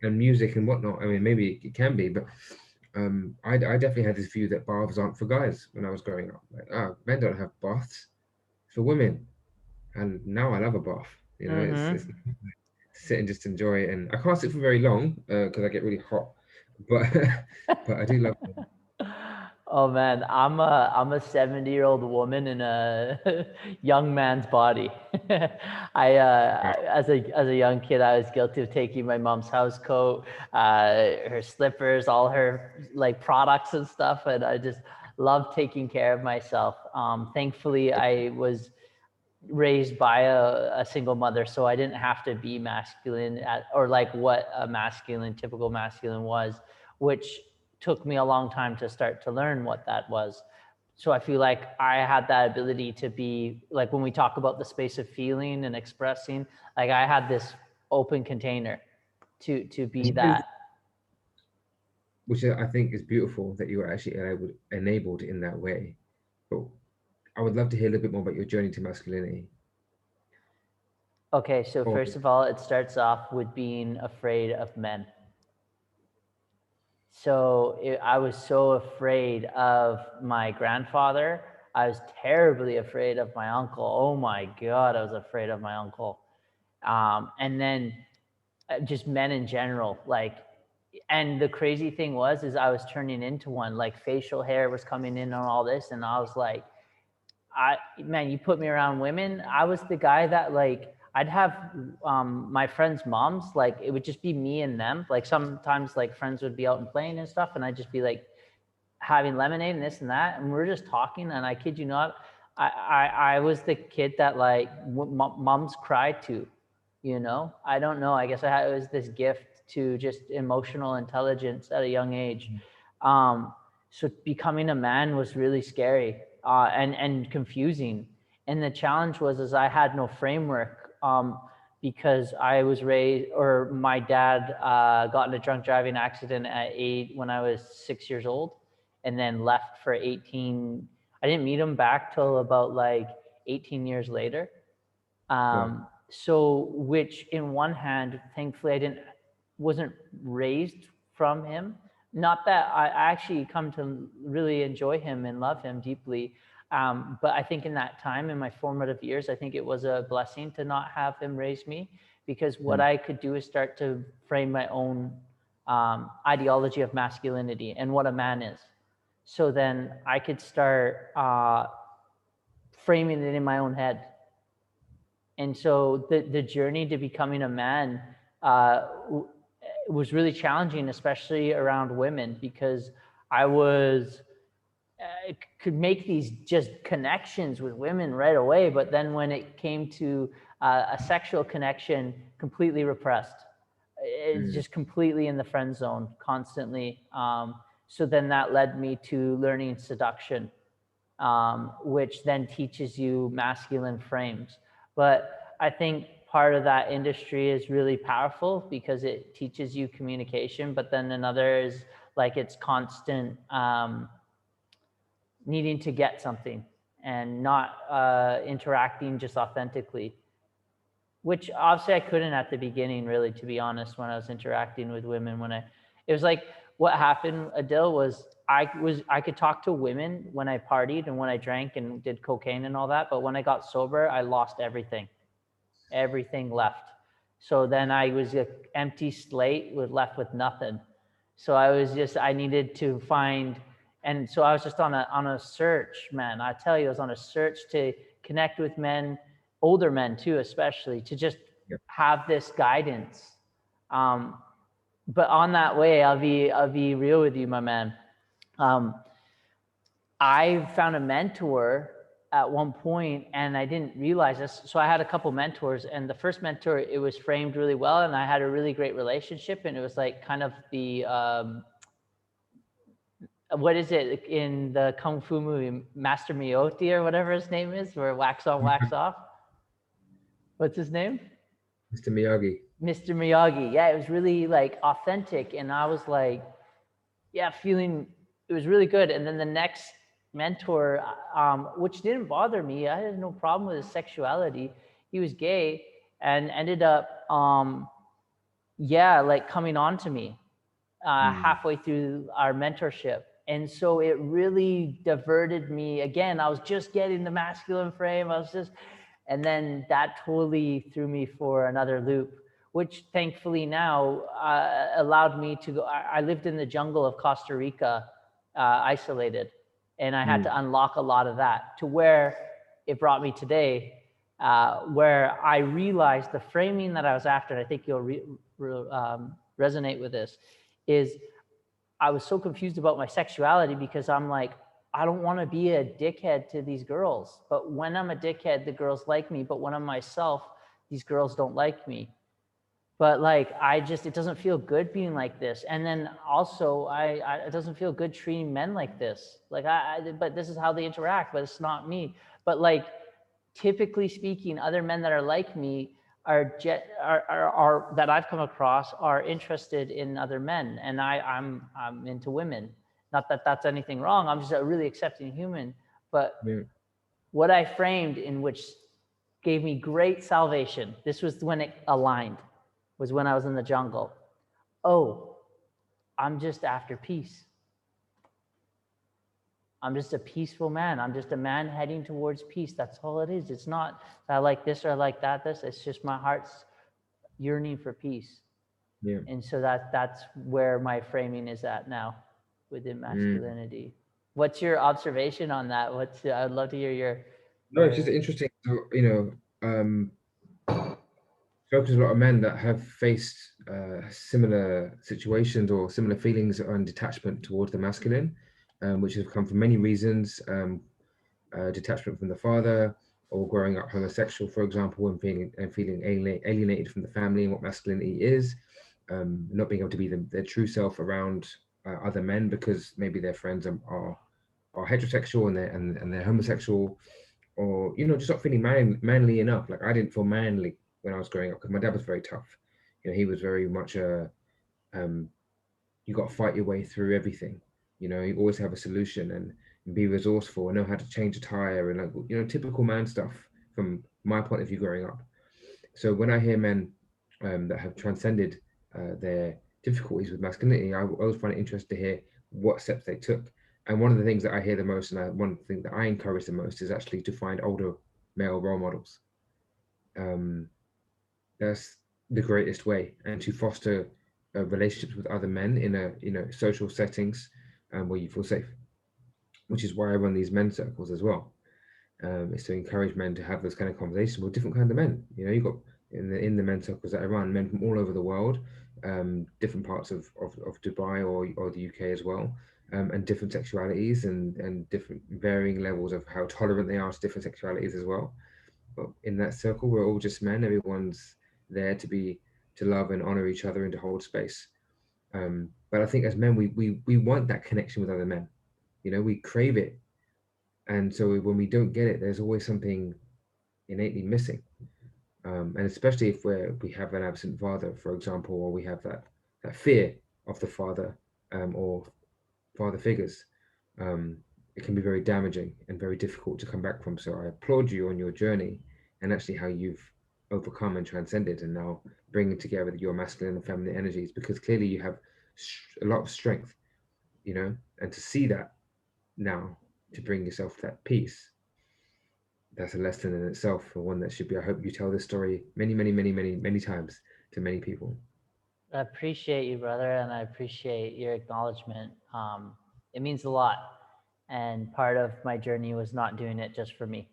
and music and whatnot. I mean, maybe it can be, but I definitely had this view that baths aren't for guys when I was growing up. Like, men don't have baths, it's for women. And now I love a bath. It's Mm-hmm. sit and just enjoy it. And I can't sit for very long because I get really hot, but but I do love it. Oh man, I'm a 70-year-old woman in a young man's body. As a young kid, I was guilty of taking my mom's house coat, her slippers, all her like products and stuff, and I just love taking care of myself. Thankfully, I was raised by a single mother, so I didn't have to be masculine or like what a typical masculine was, which took me a long time to start to learn what that was. So I feel like I had that ability to be like, when we talk about the space of feeling and expressing, like I had this open container to be that. Which I think is beautiful that you were actually enabled in that way. But I would love to hear a little bit more about your journey to masculinity. Okay, so Or first of all, it starts off with being afraid of men. So I was so afraid of my grandfather. I was terribly afraid of my uncle. Oh my God, I was afraid of my uncle. And then just men in general, like, and the crazy thing is I was turning into one, like facial hair was coming in on all this. And I was like, man, you put me around women. I was the guy that like, I'd have my friends' moms, like it would just be me and them. Like sometimes like friends would be out and playing and stuff, and I'd just be like having lemonade and this and that, and we're just talking. And I kid you not, I was the kid that like moms cried to, I don't know. I guess it was this gift to just emotional intelligence at a young age. So becoming a man was really scary and confusing. And the challenge was is I had no framework because I was raised, or my dad got in a drunk driving accident when I was 6 years old, and then left for 18. I didn't meet him back till about like 18 years later. well, So, which in one hand, thankfully, wasn't raised from him. Not that I actually come to really enjoy him and love him deeply. But I think in that time, in my formative years, I think it was a blessing to not have him raise me, because what I could do is start to frame my own ideology of masculinity and what a man is. So then I could start framing it in my own head. And so the journey to becoming a man uh, was really challenging, especially around women, because I could make these just connections with women right away, but then when it came to a sexual connection, completely repressed. It's just completely in the friend zone constantly. So then that led me to learning seduction, which then teaches you masculine frames. But I think part of that industry is really powerful because it teaches you communication, but then another is like it's constant needing to get something and not interacting just authentically, which obviously I couldn't at the beginning, really, to be honest, when I was interacting with women. It was like what happened, Adil, was I could talk to women when I partied and when I drank and did cocaine and all that, but when I got sober, I lost everything. everything left. So then I was an empty slate, with left with nothing. So I needed to find, and so I was just on a search, man. I tell you, I was on a search to connect with men, older men too, especially, to just Yeah. have this guidance. But on that way, I'll be real with you, my man. I found a mentor at one point, and I didn't realize this. So I had a couple mentors, and the first mentor, it was framed really well, and I had a really great relationship, and it was like kind of the what is it in the kung fu movie, Master Miyoti or whatever his name is, where wax on, wax off? What's his name? Mr. Miyagi. Mr. Miyagi. Yeah, it was really like authentic, and I was like, yeah, feeling it was really good. And then the next mentor, which didn't bother me, I had no problem with his sexuality. He was gay and ended up, yeah, like coming on to me halfway through our mentorship. And so it really diverted me. Again, I was just getting the masculine frame. And then that totally threw me for another loop, which thankfully now allowed me to go. I lived in the jungle of Costa Rica, isolated, and I had to unlock a lot of that to where it brought me today, where I realized the framing that I was after, and I think you'll resonate with this, is I was so confused about my sexuality because I'm like, I don't want to be a dickhead to these girls. But when I'm a dickhead, the girls like me. But when I'm myself, these girls don't like me. But like, it doesn't feel good being like this. And then also, it doesn't feel good treating men like this. Like, but this is how they interact, but it's not me. But like, typically speaking, other men that are like me are that I've come across are interested in other men, and I'm into women. Not that that's anything wrong. I'm just a really accepting human. But what I framed, in which gave me great salvation, this was when it aligned, was when I was in the jungle. Oh, I'm just after peace. I'm just a peaceful man. I'm just a man heading towards peace. That's all it is. It's not I like this or I like that. It's just my heart's yearning for peace. Yeah. And so that's where my framing is at now within masculinity. What's your observation on that? I'd love to hear your. No, it's just interesting. So, spoken to a lot of men that have faced similar situations or similar feelings on detachment towards the masculine, which have come from many reasons. Detachment from the father, or growing up homosexual, for example, and feeling alienated from the family and what masculinity is, not being able to be their true self around other men because maybe their friends are heterosexual and they're homosexual, or just not feeling manly enough. Like I didn't feel manly when I was growing up because my dad was very tough. He was very much a you got to fight your way through everything. You always have a solution and be resourceful and know how to change a tire and typical man stuff from my point of view growing up. So when I hear men that have transcended their difficulties with masculinity, I always find it interesting to hear what steps they took. And one of the things that I hear the most, and one thing that I encourage the most, is actually to find older male role models. That's the greatest way, and to foster relationships with other men in a social settings where you feel safe, which is why I run these men's circles as well. Is to encourage men to have those kind of conversations with different kinds of men. You've got in the men's circles that I run, men from all over the world, different parts of Dubai or the UK as well, and different sexualities and different varying levels of how tolerant they are to different sexualities as well. But in that circle, we're all just men. Everyone's there to love and honor each other and to hold space. But I think as men, we want that connection with other men. We crave it. And so when we don't get it, there's always something innately missing. And especially if we have an absent father, for example, or we have that fear of the father or father figures, it can be very damaging and very difficult to come back from. So I applaud you on your journey and actually how you've overcome and transcended and now bringing together your masculine and feminine energies, because clearly you have a lot of strength, and to see that now, to bring yourself that peace, that's a lesson in itself, for one that should be, I hope you tell this story many, many, many, many, many times to many people. I appreciate you, brother, and I appreciate your acknowledgement. It means a lot. And part of my journey was not doing it just for me.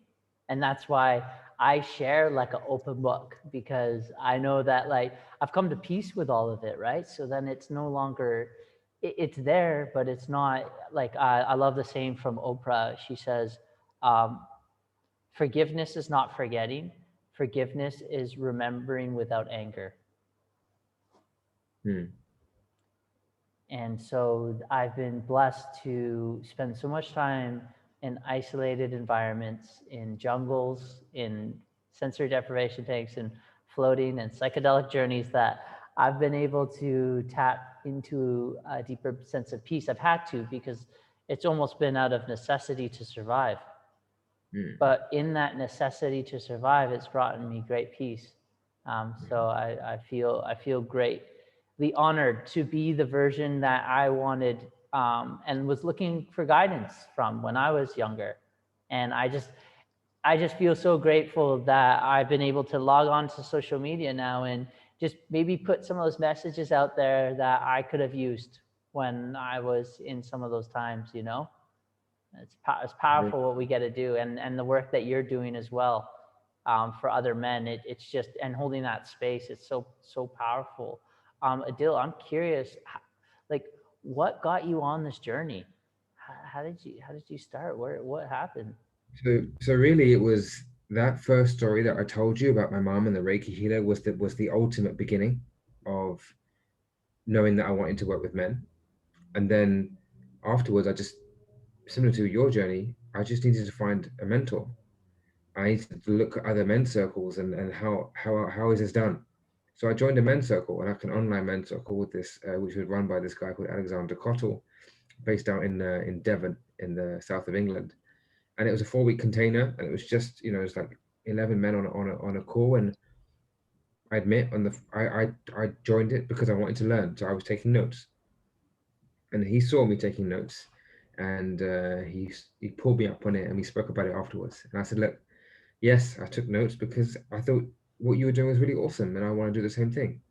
And that's why I share like an open book, because I know that like I've come to peace with all of it, right? So then it's no longer, it's there, but it's not like, I love the saying from Oprah. She says, um, forgiveness is not forgetting, forgiveness is remembering without anger. Hmm. And so I've been blessed to spend so much time in isolated environments, in jungles, in sensory deprivation tanks, and floating and psychedelic journeys, that I've been able to tap into a deeper sense of peace. I've had to, because it's almost been out of necessity to survive. Hmm. But in that necessity to survive, it's brought me great peace. So I feel greatly honored to be the version that I wanted, and was looking for guidance from when I was younger. And I just feel so grateful that I've been able to log on to social media now and just maybe put some of those messages out there that I could have used when I was in some of those times, you know? It's Yeah. powerful what we get to do, and the work that you're doing as well, for other men. It's just, and holding that space. It's so powerful. Adil, I'm curious, like, what got you on this journey? How did you start? What happened? So really, it was that first story that I told you about my mom and the Reiki healer was the ultimate beginning of knowing that I wanted to work with men. And then afterwards, I just, similar to your journey, I just needed to find a mentor. I needed to look at other men's circles and how is this done. So I joined a men's circle, and like an online men's circle with this, which was run by this guy called Alexander Cottle, based out in Devon in the south of England. And it was a 4-week container, and it was just, it was like 11 men on a call. And I admit, I joined it because I wanted to learn, so I was taking notes, and he saw me taking notes, and he pulled me up on it, and we spoke about it afterwards. And I said, look, yes, I took notes because I thought what you were doing was really awesome, and I want to do the same thing.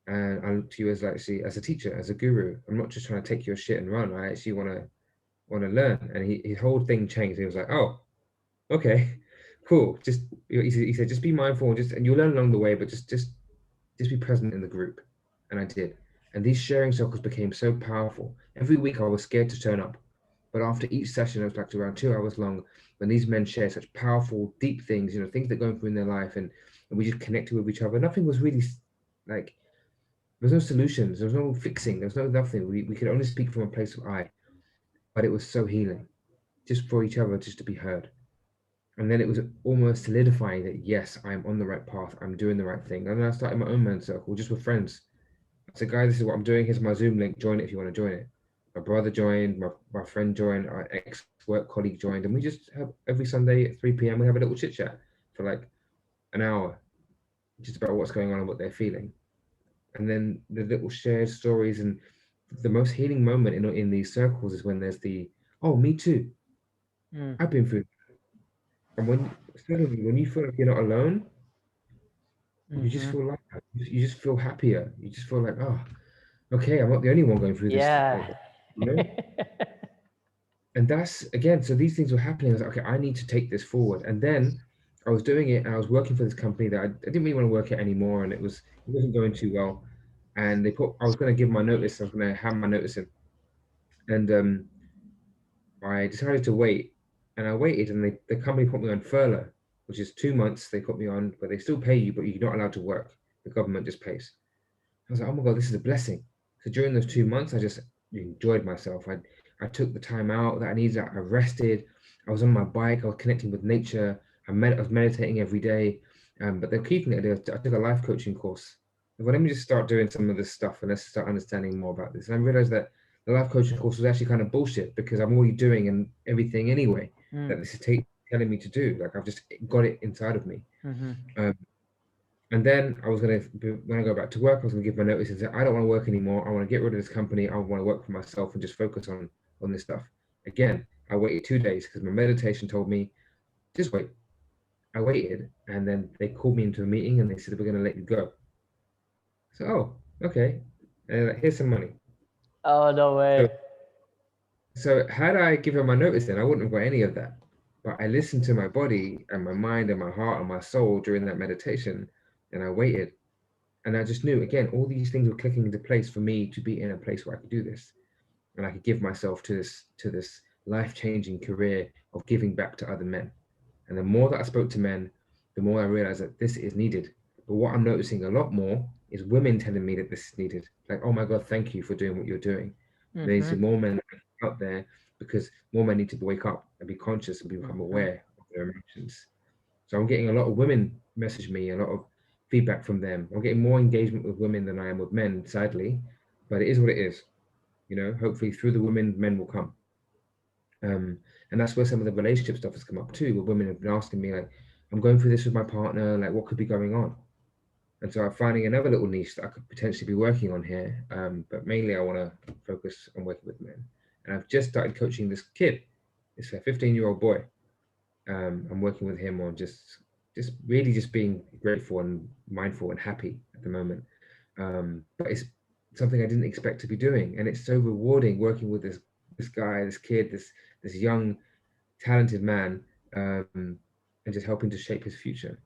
And I look to you as actually as a teacher, as a guru. I'm not just trying to take your shit and run. I actually want to learn. And his whole thing changed. He was like, oh, okay, cool. Just he said, just be mindful, and you'll learn along the way, but just be present in the group. And I did. And these sharing circles became so powerful. Every week I was scared to turn up. But after each session, it was like around 2 hours long, when these men share such powerful, deep things, things they're going through in their life, and we just connected with each other. Nothing was really like, there was no solutions, there was no fixing, there was no nothing. We could only speak from a place of I, but it was so healing, just for each other, just to be heard. And then it was almost solidifying that, yes, I'm on the right path, I'm doing the right thing. And then I started my own men's circle just with friends. I said, guys, this is what I'm doing. Here's my Zoom link. Join it if you want to join it. My brother joined, my friend joined, our ex-work colleague joined, and we just have every Sunday at 3 p.m. we have a little chit chat for like an hour, just about what's going on and what they're feeling. And then the little shared stories, and the most healing moment in these circles is when there's the, oh, me too. Mm, I've been through. And when suddenly when you feel like you're not alone, you just mm-hmm. feel like you just feel happier. You just feel like, oh, okay, I'm not the only one going through this. Yeah. You know? And that's again, so these things were happening. I was like, okay, I need to take this forward. And then I was doing it, and I was working for this company that I didn't really want to work at anymore, and it wasn't going too well. And I was going to give my notice. I was going to have my notice in, and I decided to wait, and I waited, and the company put me on furlough, which is 2 months. They put me on, but they still pay you, but you're not allowed to work. The government just pays. I was like, oh my God, this is a blessing. So during those 2 months, I just enjoyed myself. I took the time out that I needed. I rested. I was on my bike. I was connecting with nature. I was meditating every day. But the key thing I did, I took a life coaching course. Well, let me just start doing some of this stuff, and let's start understanding more about this. And I realized that the life coaching course was actually kind of bullshit, because I'm already doing and everything anyway Mm, that this is telling me to do. Like, I've just got it inside of me. mm-hmm. Um, and then when I go back to work, I was gonna give my notice and say, I don't want to work anymore. I want to get rid of this company. I want to work for myself and just focus on this stuff. Again, I waited 2 days because my meditation told me, just wait. I waited, and then they called me into a meeting and they said, we're going to let you go. So, oh, okay. And here's some money. Oh, no So, way. so had I given my notice then, I wouldn't have got any of that. But I listened to my body and my mind and my heart and my soul during that meditation, and I waited. And I just knew, again, all these things were clicking into place for me to be in a place where I could do this. And I could give myself to this life-changing career of giving back to other men. And the more that I spoke to men, the more I realized that this is needed. But what I'm noticing a lot more is women telling me that this is needed. Like, oh my God, thank you for doing what you're doing. There needs to be more men out there, because more men need to wake up and be conscious and become aware of their emotions. So I'm getting a lot of women message me, a lot of feedback from them. I'm getting more engagement with women than I am with men, sadly, but it is what it is. Hopefully through the women, men will come. And that's where some of the relationship stuff has come up too, where women have been asking me, like, I'm going through this with my partner, like, what could be going on? And so I'm finding another little niche that I could potentially be working on here. But mainly I want to focus on working with men. And I've just started coaching this kid. It's a 15-year-old boy. I'm working with him on just really just being grateful and mindful and happy at the moment. But it's something I didn't expect to be doing. And it's so rewarding working with this guy, this kid, this young, talented man, and just helping to shape his future.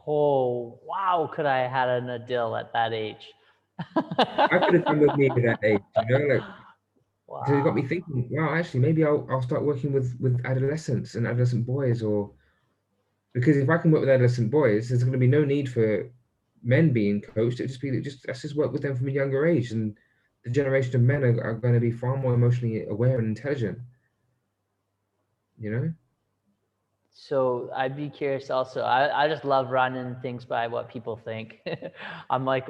Oh, wow. Could I have had an Adil at that age? I could have done with me at that age, like, so it got me Wow. thinking, wow, actually maybe I'll start working with adolescents and adolescent boys, or because if I can work with adolescent boys, there's going to be no need for men being coached. It'll just be let's just work with them from a younger age, and the generation of men are going to be far more emotionally aware and intelligent. So I'd be curious also. I just love running things by what people think. I'm like,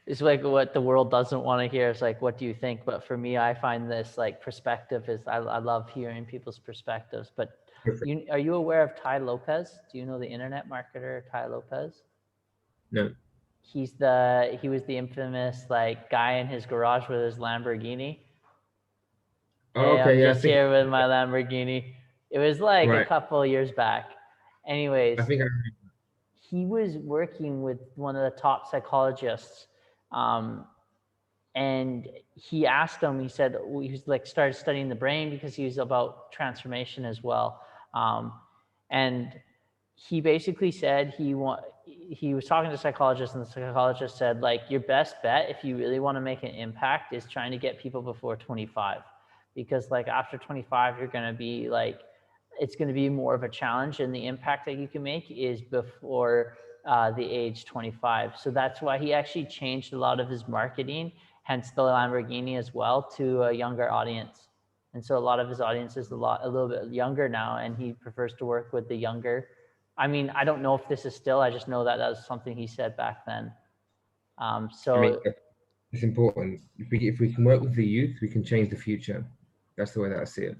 it's like what the world doesn't want to hear. It's like, what do you think? But for me, I find this like perspective is, I love hearing people's perspectives. But are you aware of Ty Lopez? Do you know the internet marketer, Ty Lopez? No. He was the infamous like guy in his garage with his Lamborghini. Oh, Hey, I'm okay, yeah, I just think here with my Lamborghini. It was like a right. couple of years back. I Anyways, think he was working with one of the top psychologists, and he asked him. He said he was like started studying the brain because he was about transformation as well, and he basically said he was talking to a psychologist, and the psychologist said, like, your best bet if you really want to make an impact is trying to get people before 25, because like after 25 you're going to be like, it's going to be more of a challenge, and the impact that you can make is before the age 25. So that's why he actually changed a lot of his marketing, hence the Lamborghini as well, to a younger audience. And so a lot of his audience is a little bit younger now, and he prefers to work with the younger. I mean, I don't know if this is still, I just know that was something he said back then. I mean, So it's important. If we can work with the youth, we can change the future. That's the way that I see it.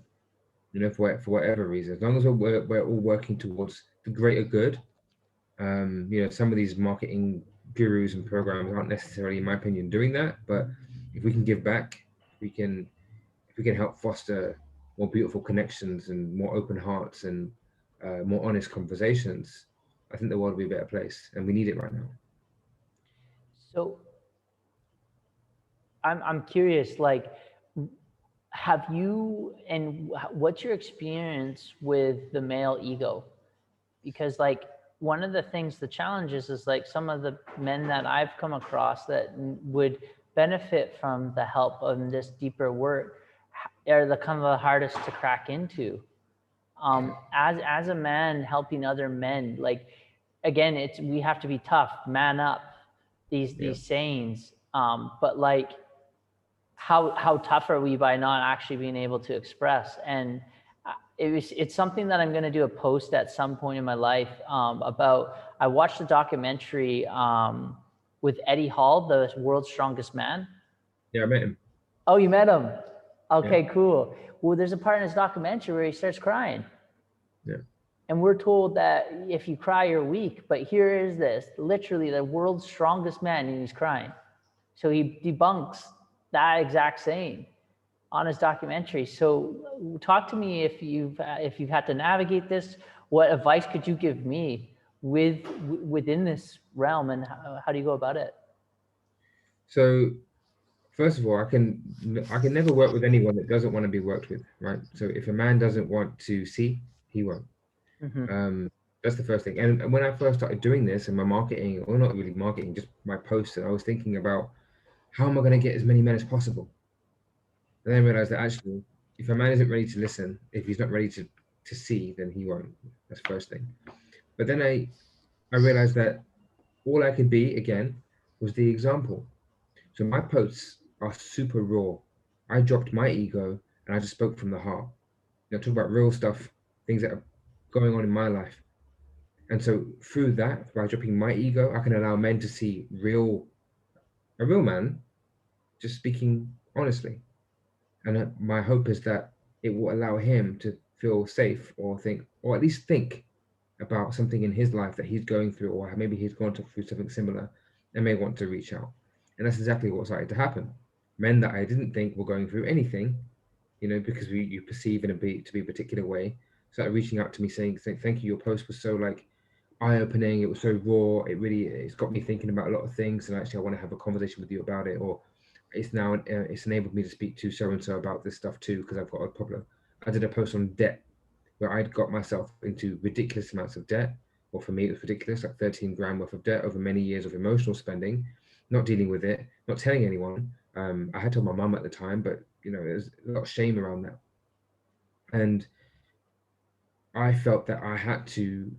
For whatever reason, as long as we're all working towards the greater good. Some of these marketing gurus and programs aren't necessarily, in my opinion, doing that. But if we can give back, if we can help foster more beautiful connections and more open hearts and more honest conversations, I think the world will be a better place, and we need it right now. so I'm curious, like, have you, and what's your experience with the male ego? Because like one of the things, the challenges is like some of the men that I've come across that would benefit from the help of this deeper work are the kind of the hardest to crack into. As a man helping other men, like, again, we have to be tough, man up, these sayings. But like, how tough are we by not actually being able to express? And it's something that I'm going to do a post at some point in my life about. I watched a documentary with Eddie Hall, the world's strongest man. Yeah, I met him. Oh, you met him? Okay, Yeah. cool. Well, there's a part in his documentary where he starts crying. Yeah. And we're told that if you cry, you're weak. But here is this, literally the world's strongest man, and he's crying. So he debunks that exact saying on his documentary. So talk to me if you've had to navigate this, what advice could you give me within this realm, and how do you go about it? So first of all, I can never work with anyone that doesn't want to be worked with, right? So if a man doesn't want to see, he won't. Mm-hmm. That's the first thing. And when I first started doing this and my marketing, or not really marketing, just my posts, and I was thinking about how am I going to get as many men as possible? And then I realized that actually, if a man isn't ready to listen, if he's not ready to see, then he won't. That's the first thing. But then I realized that all I could be again was the example. So my posts are super raw. I dropped my ego and I just spoke from the heart. Talk about real stuff, things that are going on in my life. And so through that, by dropping my ego, I can allow men to see a real man just speaking honestly. And my hope is that it will allow him to feel safe, or think, or at least think about something in his life that he's going through, or maybe he's gone through something similar and may want to reach out. And that's exactly what started to happen. Men that I didn't think were going through anything, because you perceive to be a particular way, started reaching out to me saying, thank you, your post was so like eye-opening, it was so raw, it's got me thinking about a lot of things, and actually I want to have a conversation with you about it, or it's enabled me to speak to so and so about this stuff too, because I've got a problem. I did a post on debt where I'd got myself into ridiculous amounts of debt. Well, for me, it was ridiculous, like 13 grand worth of debt over many years of emotional spending, not dealing with it, not telling anyone. I had told my mum at the time, but there's a lot of shame around that. And I felt that I had to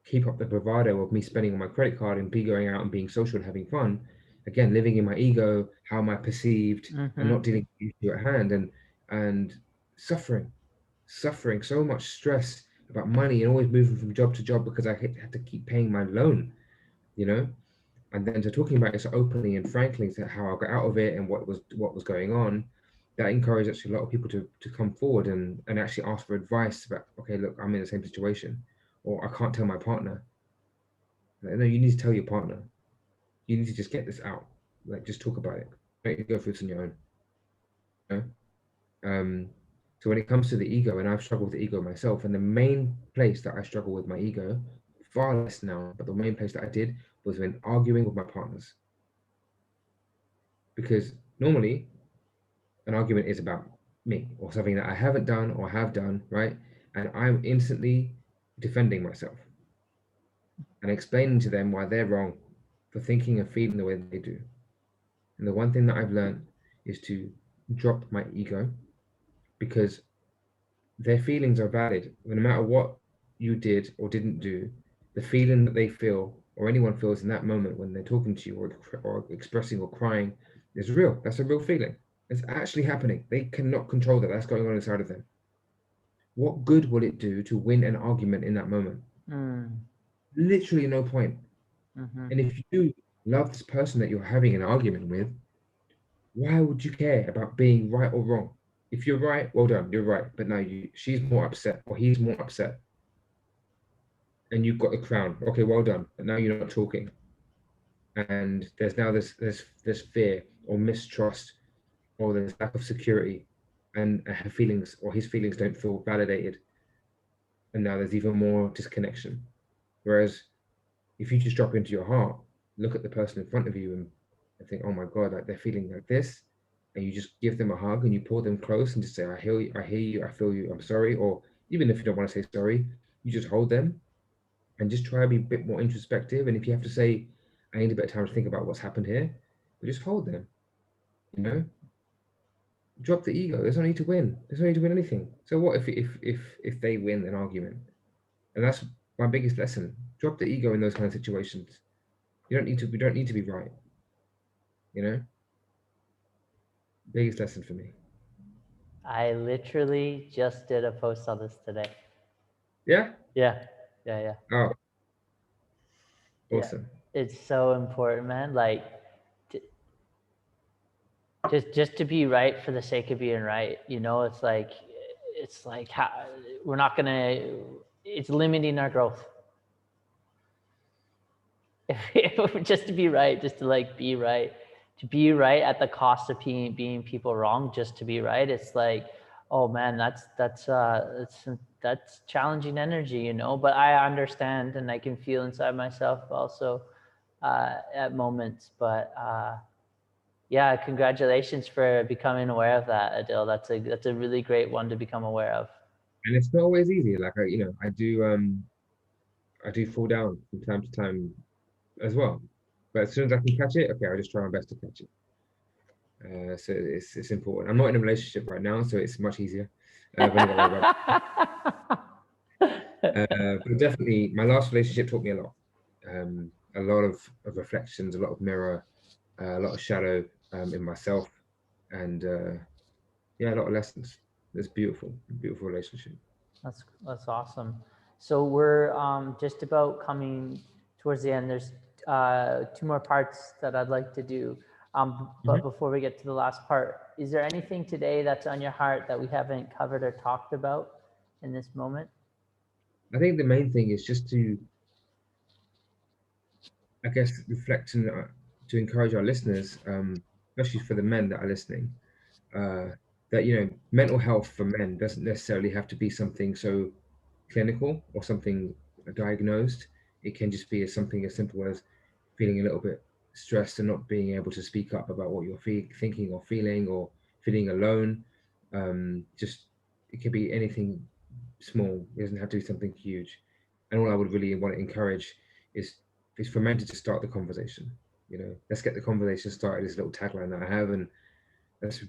keep up the bravado of me spending on my credit card and be going out and being social and having fun. Again, living in my ego, how am I perceived, and Mm-hmm. not dealing with the issue at hand, and suffering so much stress about money and always moving from job to job because I had to keep paying my loan, and then to talking about it so openly and frankly, to how I got out of it and what was going on, that encouraged actually a lot of people to come forward and actually ask for advice about, okay, look, I'm in the same situation, or I can't tell my partner. Like, no, you need to tell your partner. You need to just get this out. Like, just talk about it. Don't go through this on your own. You know? So when it comes to the ego, and I've struggled with the ego myself, and the main place that I struggle with my ego, far less now, but the main place that I did was when arguing with my partners. Because normally an argument is about me or something that I haven't done or have done, right? And I'm instantly defending myself and explaining to them why they're wrong for thinking and feeling the way they do. And the one thing that I've learned is to drop my ego, because their feelings are valid. No matter what you did or didn't do, the feeling that they feel or anyone feels in that moment when they're talking to you or expressing or crying is real. That's a real feeling. It's actually happening. They cannot control that. That's going on inside of them. What good will it do to win an argument in that moment? Literally no point. Mm-hmm. And if you love this person that you're having an argument with, why would you care about being right or wrong? If you're right, well done, you're right. But now she's more upset or he's more upset, and you've got the crown. Okay, well done. But now you're not talking, and there's now this fear or mistrust, or there's lack of security, and her feelings or his feelings don't feel validated, and now there's even more disconnection. Whereas if you just drop into your heart, look at the person in front of you and think, oh my God, like they're feeling like this, and you just give them a hug and you pull them close and just say, I hear you, I feel you, I'm sorry. Or even if you don't want to say sorry, you just hold them and just try to be a bit more introspective. And if you have to say, I need a bit of time to think about what's happened here, but just hold them, you know? Drop the ego. There's no need to win. There's no need to win anything. So what if they win an argument? And that's my biggest lesson. Drop the ego in those kind of situations. We don't need to be right. You know? Biggest lesson for me. I literally just did a post on this today. Yeah? Yeah. Oh, Yeah. awesome. It's so important, man. Like, just to be right for the sake of being right. It's like how, we're not gonna. It's limiting our growth. Just to be right, just to like be right, to be right at the cost of being people wrong, just to be right. It's like, Oh man, that's challenging energy, you know. But I understand, and I can feel inside myself also at moments. But yeah, congratulations for becoming aware of that, Adil. That's a really great one to become aware of. And it's not always easy. Like I do fall down from time to time as well. But as soon as I can catch it, okay, I just try my best to catch it. So it's important. I'm not in a relationship right now, so it's much easier. I've only got to worry about. But definitely, my last relationship taught me a lot. A lot of reflections, a lot of mirror, a lot of shadow in myself, and yeah, a lot of lessons. It's beautiful, beautiful relationship. That's awesome. So we're just about coming towards the end. There's two more parts that I'd like to do. But before we get to the last part, is there anything today that's on your heart that we haven't covered or talked about in this moment? I think the main thing is just to, I guess, reflect and to encourage our listeners, especially for the men that are listening, uh, that mental health for men doesn't necessarily have to be something so clinical or something diagnosed. It can just be something as simple as feeling a little bit stressed and not being able to speak up about what you're thinking or feeling, or feeling alone. Just it could be anything small. It doesn't have to be something huge. And all I would really want to encourage is for men to just start the conversation. Let's get the conversation started. This little tagline that I have, and that's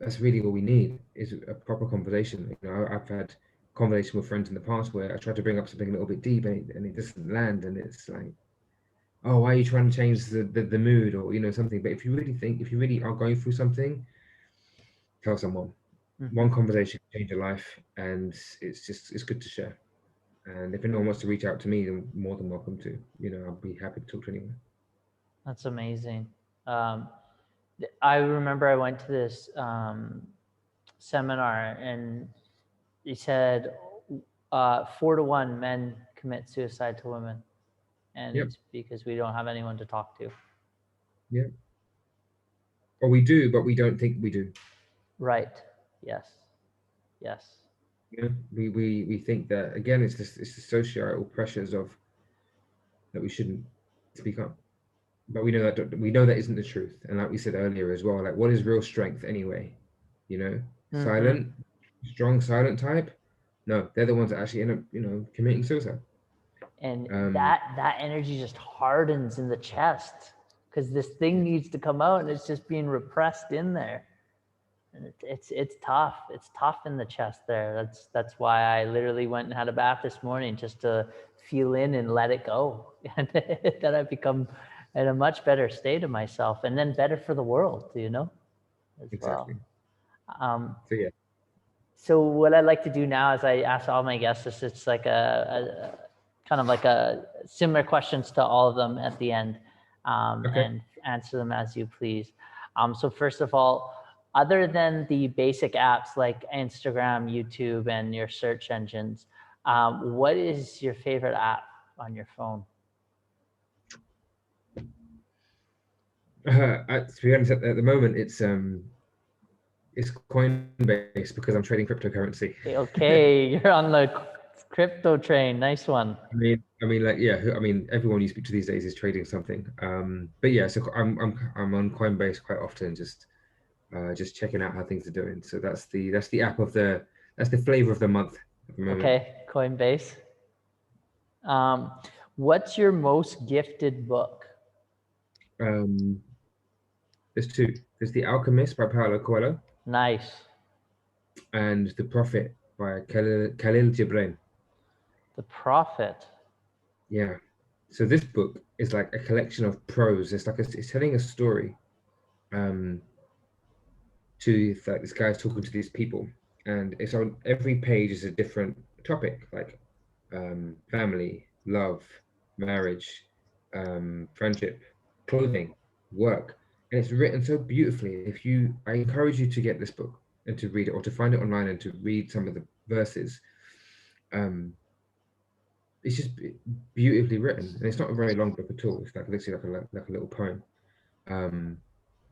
that's really all we need is a proper conversation. I've had conversation with friends in the past where I tried to bring up something a little bit deep, and it doesn't land, and it's like, oh, why are you trying to change the mood, or something? But if you really think, if you really are going through something, tell someone. One conversation can change your life, and it's good to share. And if anyone wants to reach out to me, then more than welcome to. I'll be happy to talk to anyone. That's amazing. Um, I remember I went to this seminar, and he said 4 to 1 men commit suicide to women, and Yep. it's because we don't have anyone to talk to. Yeah. Or we do, but we don't think we do. Right. Yes. Yes. We think that, again, it's the societal pressures of that we shouldn't speak up, but we know that isn't the truth. And like we said earlier as well, like, what is real strength anyway? Silent, strong, silent type. No, they're the ones that actually end up committing suicide. And that energy just hardens in the chest because this thing needs to come out, and it's just being repressed in there. And it's tough. It's tough in the chest there. That's why I literally went and had a bath this morning, just to feel in and let it go. And then I become in a much better state of myself, and then better for the world, as Exactly. well. So yeah. So what I like to do now is I ask all my guests this. It's like a kind of like a similar questions to all of them at the end, Okay. and answer them as you please. So first of all, other than the basic apps like Instagram, YouTube, and your search engines, what is your favorite app on your phone? To be honest, at the moment, it's Coinbase because I'm trading cryptocurrency. Okay, you're on the crypto train. Nice one. Like, yeah. Everyone you speak to these days is trading something. But yeah, so I'm on Coinbase quite often, just checking out how things are doing. So that's the app of that's the flavor of the month at the moment. Okay, Coinbase. What's your most gifted book? There's two. There's The Alchemist by Paulo Coelho, Nice. and The Prophet by Khalil Gibran. The Prophet. Yeah. So this book is like a collection of prose. It's telling a story. To like, this guy's talking to these people, and it's on every page is a different topic, like family, love, marriage, friendship, clothing, work, and it's written so beautifully. I encourage you to get this book and to read it, or to find it online and to read some of the verses. It's just beautifully written, and it's not a very long book at all. It's like literally like a little poem,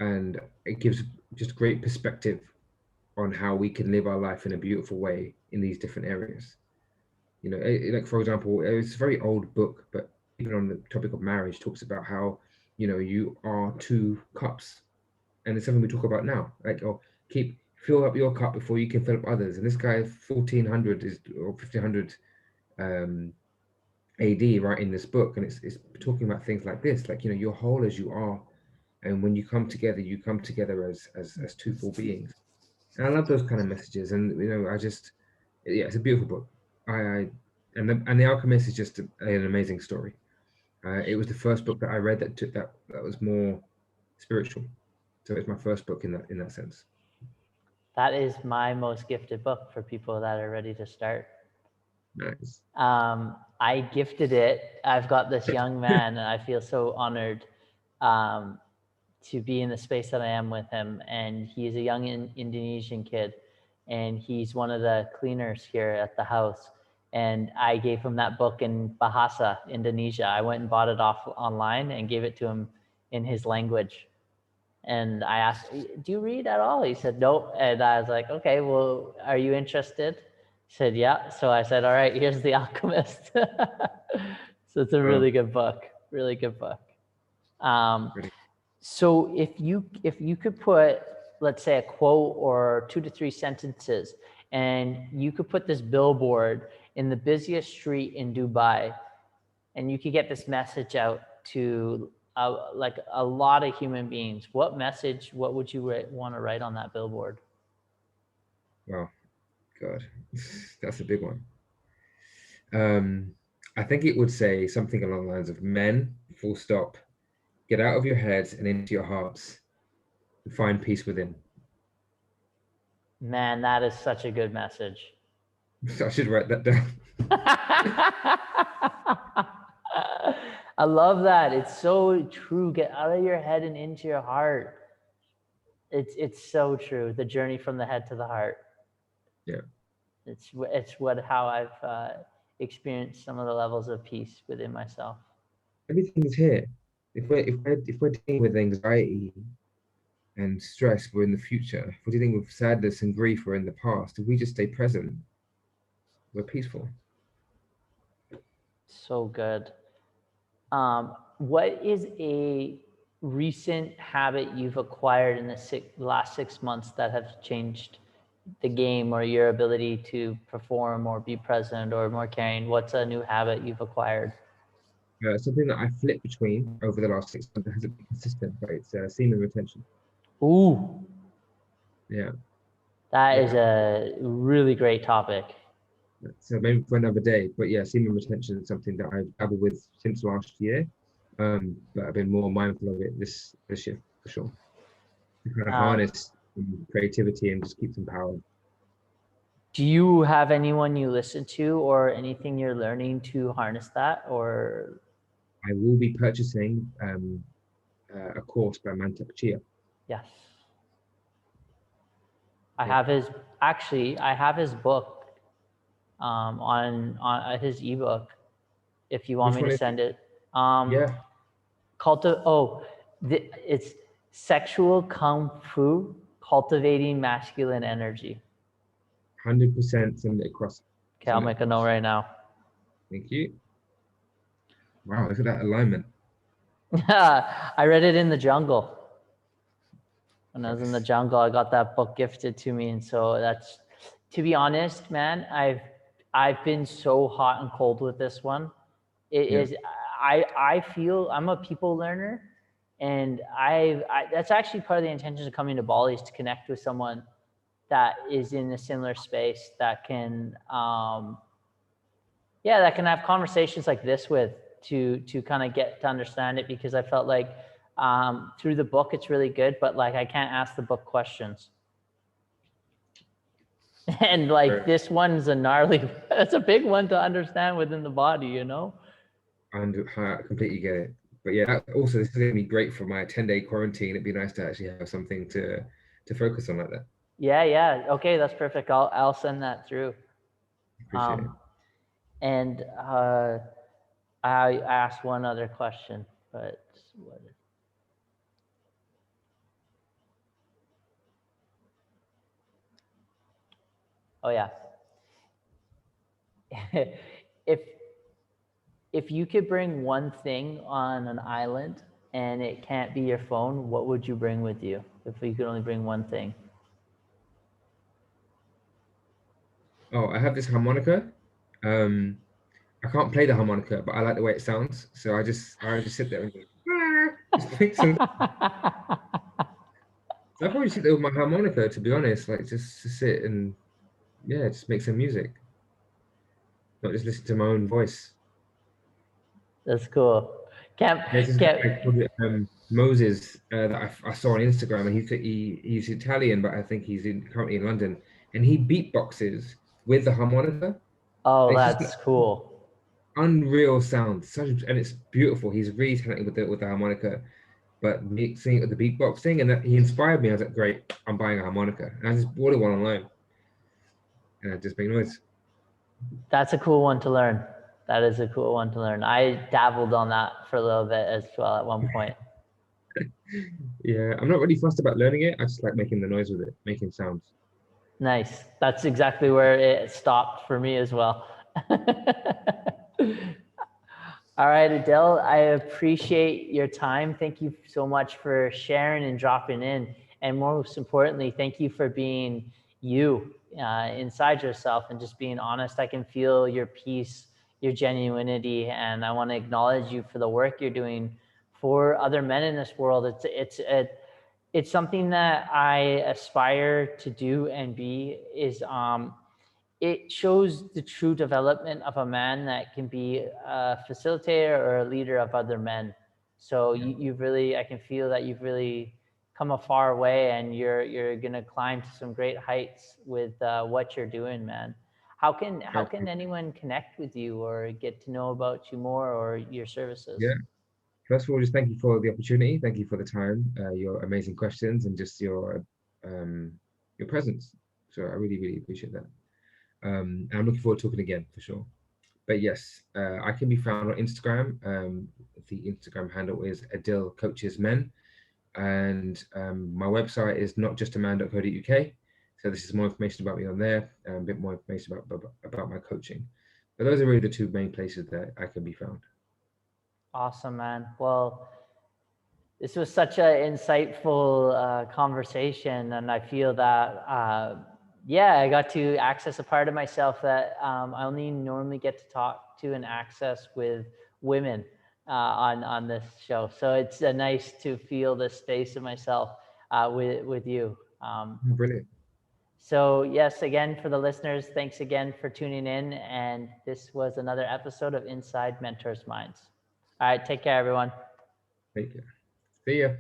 and it gives just great perspective on how we can live our life in a beautiful way in these different areas. You know, like for example, it's a very old book, but even on the topic of marriage, talks about how, you know, you are two cups, and it's something we talk about now. Like, oh, fill up your cup before you can fill up others. And this guy, 1400 is or 1500 AD, writing this book, and it's talking about things like this, like, you know, you're whole as you are, and when you come together as two full beings. And I love those kind of messages, and you know, yeah, it's a beautiful book. And the Alchemist is just an amazing story. It was the first book that I read that was more spiritual, so it's my first book in that sense. That is my most gifted book for people that are ready to start. Nice. I gifted it. I've got this young man, and I feel so honored to be in the space that I am with him. And he's a young Indonesian kid, and he's one of the cleaners here at the house. And I gave him that book in Bahasa, Indonesia. I went and bought it off online and gave it to him in his language. And I asked, do you read at all? He said, nope. And I was like, okay, well, are you interested? He said, yeah. So I said, all right, here's The Alchemist. So it's a really good book, really good book. So if you could put, let's say, a quote or 2 to 3 sentences, and you could put this billboard in the busiest street in Dubai, and you could get this message out to like a lot of human beings, what would you want to write on that billboard? Wow, God, that's a big one. I think it would say something along the lines of, men, full stop, get out of your heads and into your hearts and find peace within. Man, that is such a good message. I should write that down. I love that. It's so true. Get out of your head and into your heart. It's so true. The journey from the head to the heart. Yeah. It's how I've experienced some of the levels of peace within myself. Everything is here. If we're dealing with anxiety and stress, we're in the future. If we're dealing with sadness and grief, we're in the past. If we just stay present, we're peaceful. So good. What is a recent habit you've acquired in the last 6 months that have changed the game or your ability to perform or be present or more caring? What's a new habit you've acquired? Something that I flipped between over the last 6 months that hasn't been consistent, but it's semen retention. Ooh. Yeah. That is a really great topic. So maybe for another day, but yeah, semen retention is something that I've dabbled with since last year, but I've been more mindful of it this year for sure. To kind of harness creativity and just keep some power. Do you have anyone you listen to or anything you're learning to harness that? Or I will be purchasing a course by Mantak Chia. Yes. I have his book on his ebook. If you want me to send it. Yeah. It's Sexual Kung Fu, Cultivating Masculine Energy. 100% send it across. Okay, I'll make a note right now. Thank you. Wow, look at that alignment. I read it in the jungle. When I was in the jungle, I got that book gifted to me, and so that's, to be honest, man, I've been so hot and cold with this one. I feel I'm a people learner, and that's actually part of the intention of coming to Bali, is to connect with someone that is in a similar space that can that can have conversations like this with, to kind of get to understand it, because I felt like through the book it's really good, but like I can't ask the book questions. And like this one's a gnarly, that's a big one to understand within the body, you know? I completely get it. But yeah, also this is going to be great for my 10-day quarantine. It'd be nice to actually have something to focus on like that. Yeah. Okay, that's perfect. I'll send that through. Appreciate it. And I asked one other question, but what? Oh yeah. if if you could bring one thing on an island and it can't be your phone, what would you bring with you if you could only bring one thing? Oh, I have this harmonica. Um, I can't play the harmonica, but I like the way it sounds. So I just sit there and go, "Ah," just make some. So I probably sit there with my harmonica, to be honest, like just to sit and yeah, just make some music, not just listen to my own voice. That's cool. Can't There's this can't. guy called Moses that I saw on Instagram, and he's Italian, but I think currently in London, and he beatboxes with the harmonica. Oh, And it's just an that's cool. unreal sound, and it's beautiful. He's really talented with the harmonica, but mixing it with the beatboxing, and that he inspired me. I was like, great, I'm buying a harmonica, and I just bought it one online, and I just make noise. That's a cool one to learn. That is a cool one to learn. I dabbled on that for a little bit as well at one point. Yeah, I'm not really fussed about learning it. I just like making the noise with it, making sounds. Nice. That's exactly where it stopped for me as well. All right, Adil, I appreciate your time. Thank you so much for sharing and dropping in. And most importantly, thank you for being you inside yourself and just being honest. I can feel your peace, your genuinity, and I want to acknowledge you for the work you're doing for other men in this world. It's something that I aspire to do and be is it shows the true development of a man that can be a facilitator or a leader of other men. So you've really, I can feel that you've really come a far way, and you're gonna climb to some great heights with what you're doing, man. How can anyone connect with you or get to know about you more or your services? Yeah. First of all, just thank you for the opportunity. Thank you for the time, your amazing questions, and just um, your presence. So I really, really appreciate that. And I'm looking forward to talking again for sure. But yes, I can be found on Instagram. The Instagram handle is Adil Coaches Men, and my website is notjustaman.co.uk. So this is more information about me on there, and a bit more information about my coaching. But those are really the two main places that I can be found. Awesome, man. Well, this was such an insightful conversation, and I feel that, yeah, I got to access a part of myself that I only normally get to talk to and access with women on this show. So it's nice to feel the space of myself with you. Brilliant. So yes, again for the listeners, thanks again for tuning in, and this was another episode of Inside Mentors Minds. All right, take care, everyone. Thank you. See ya.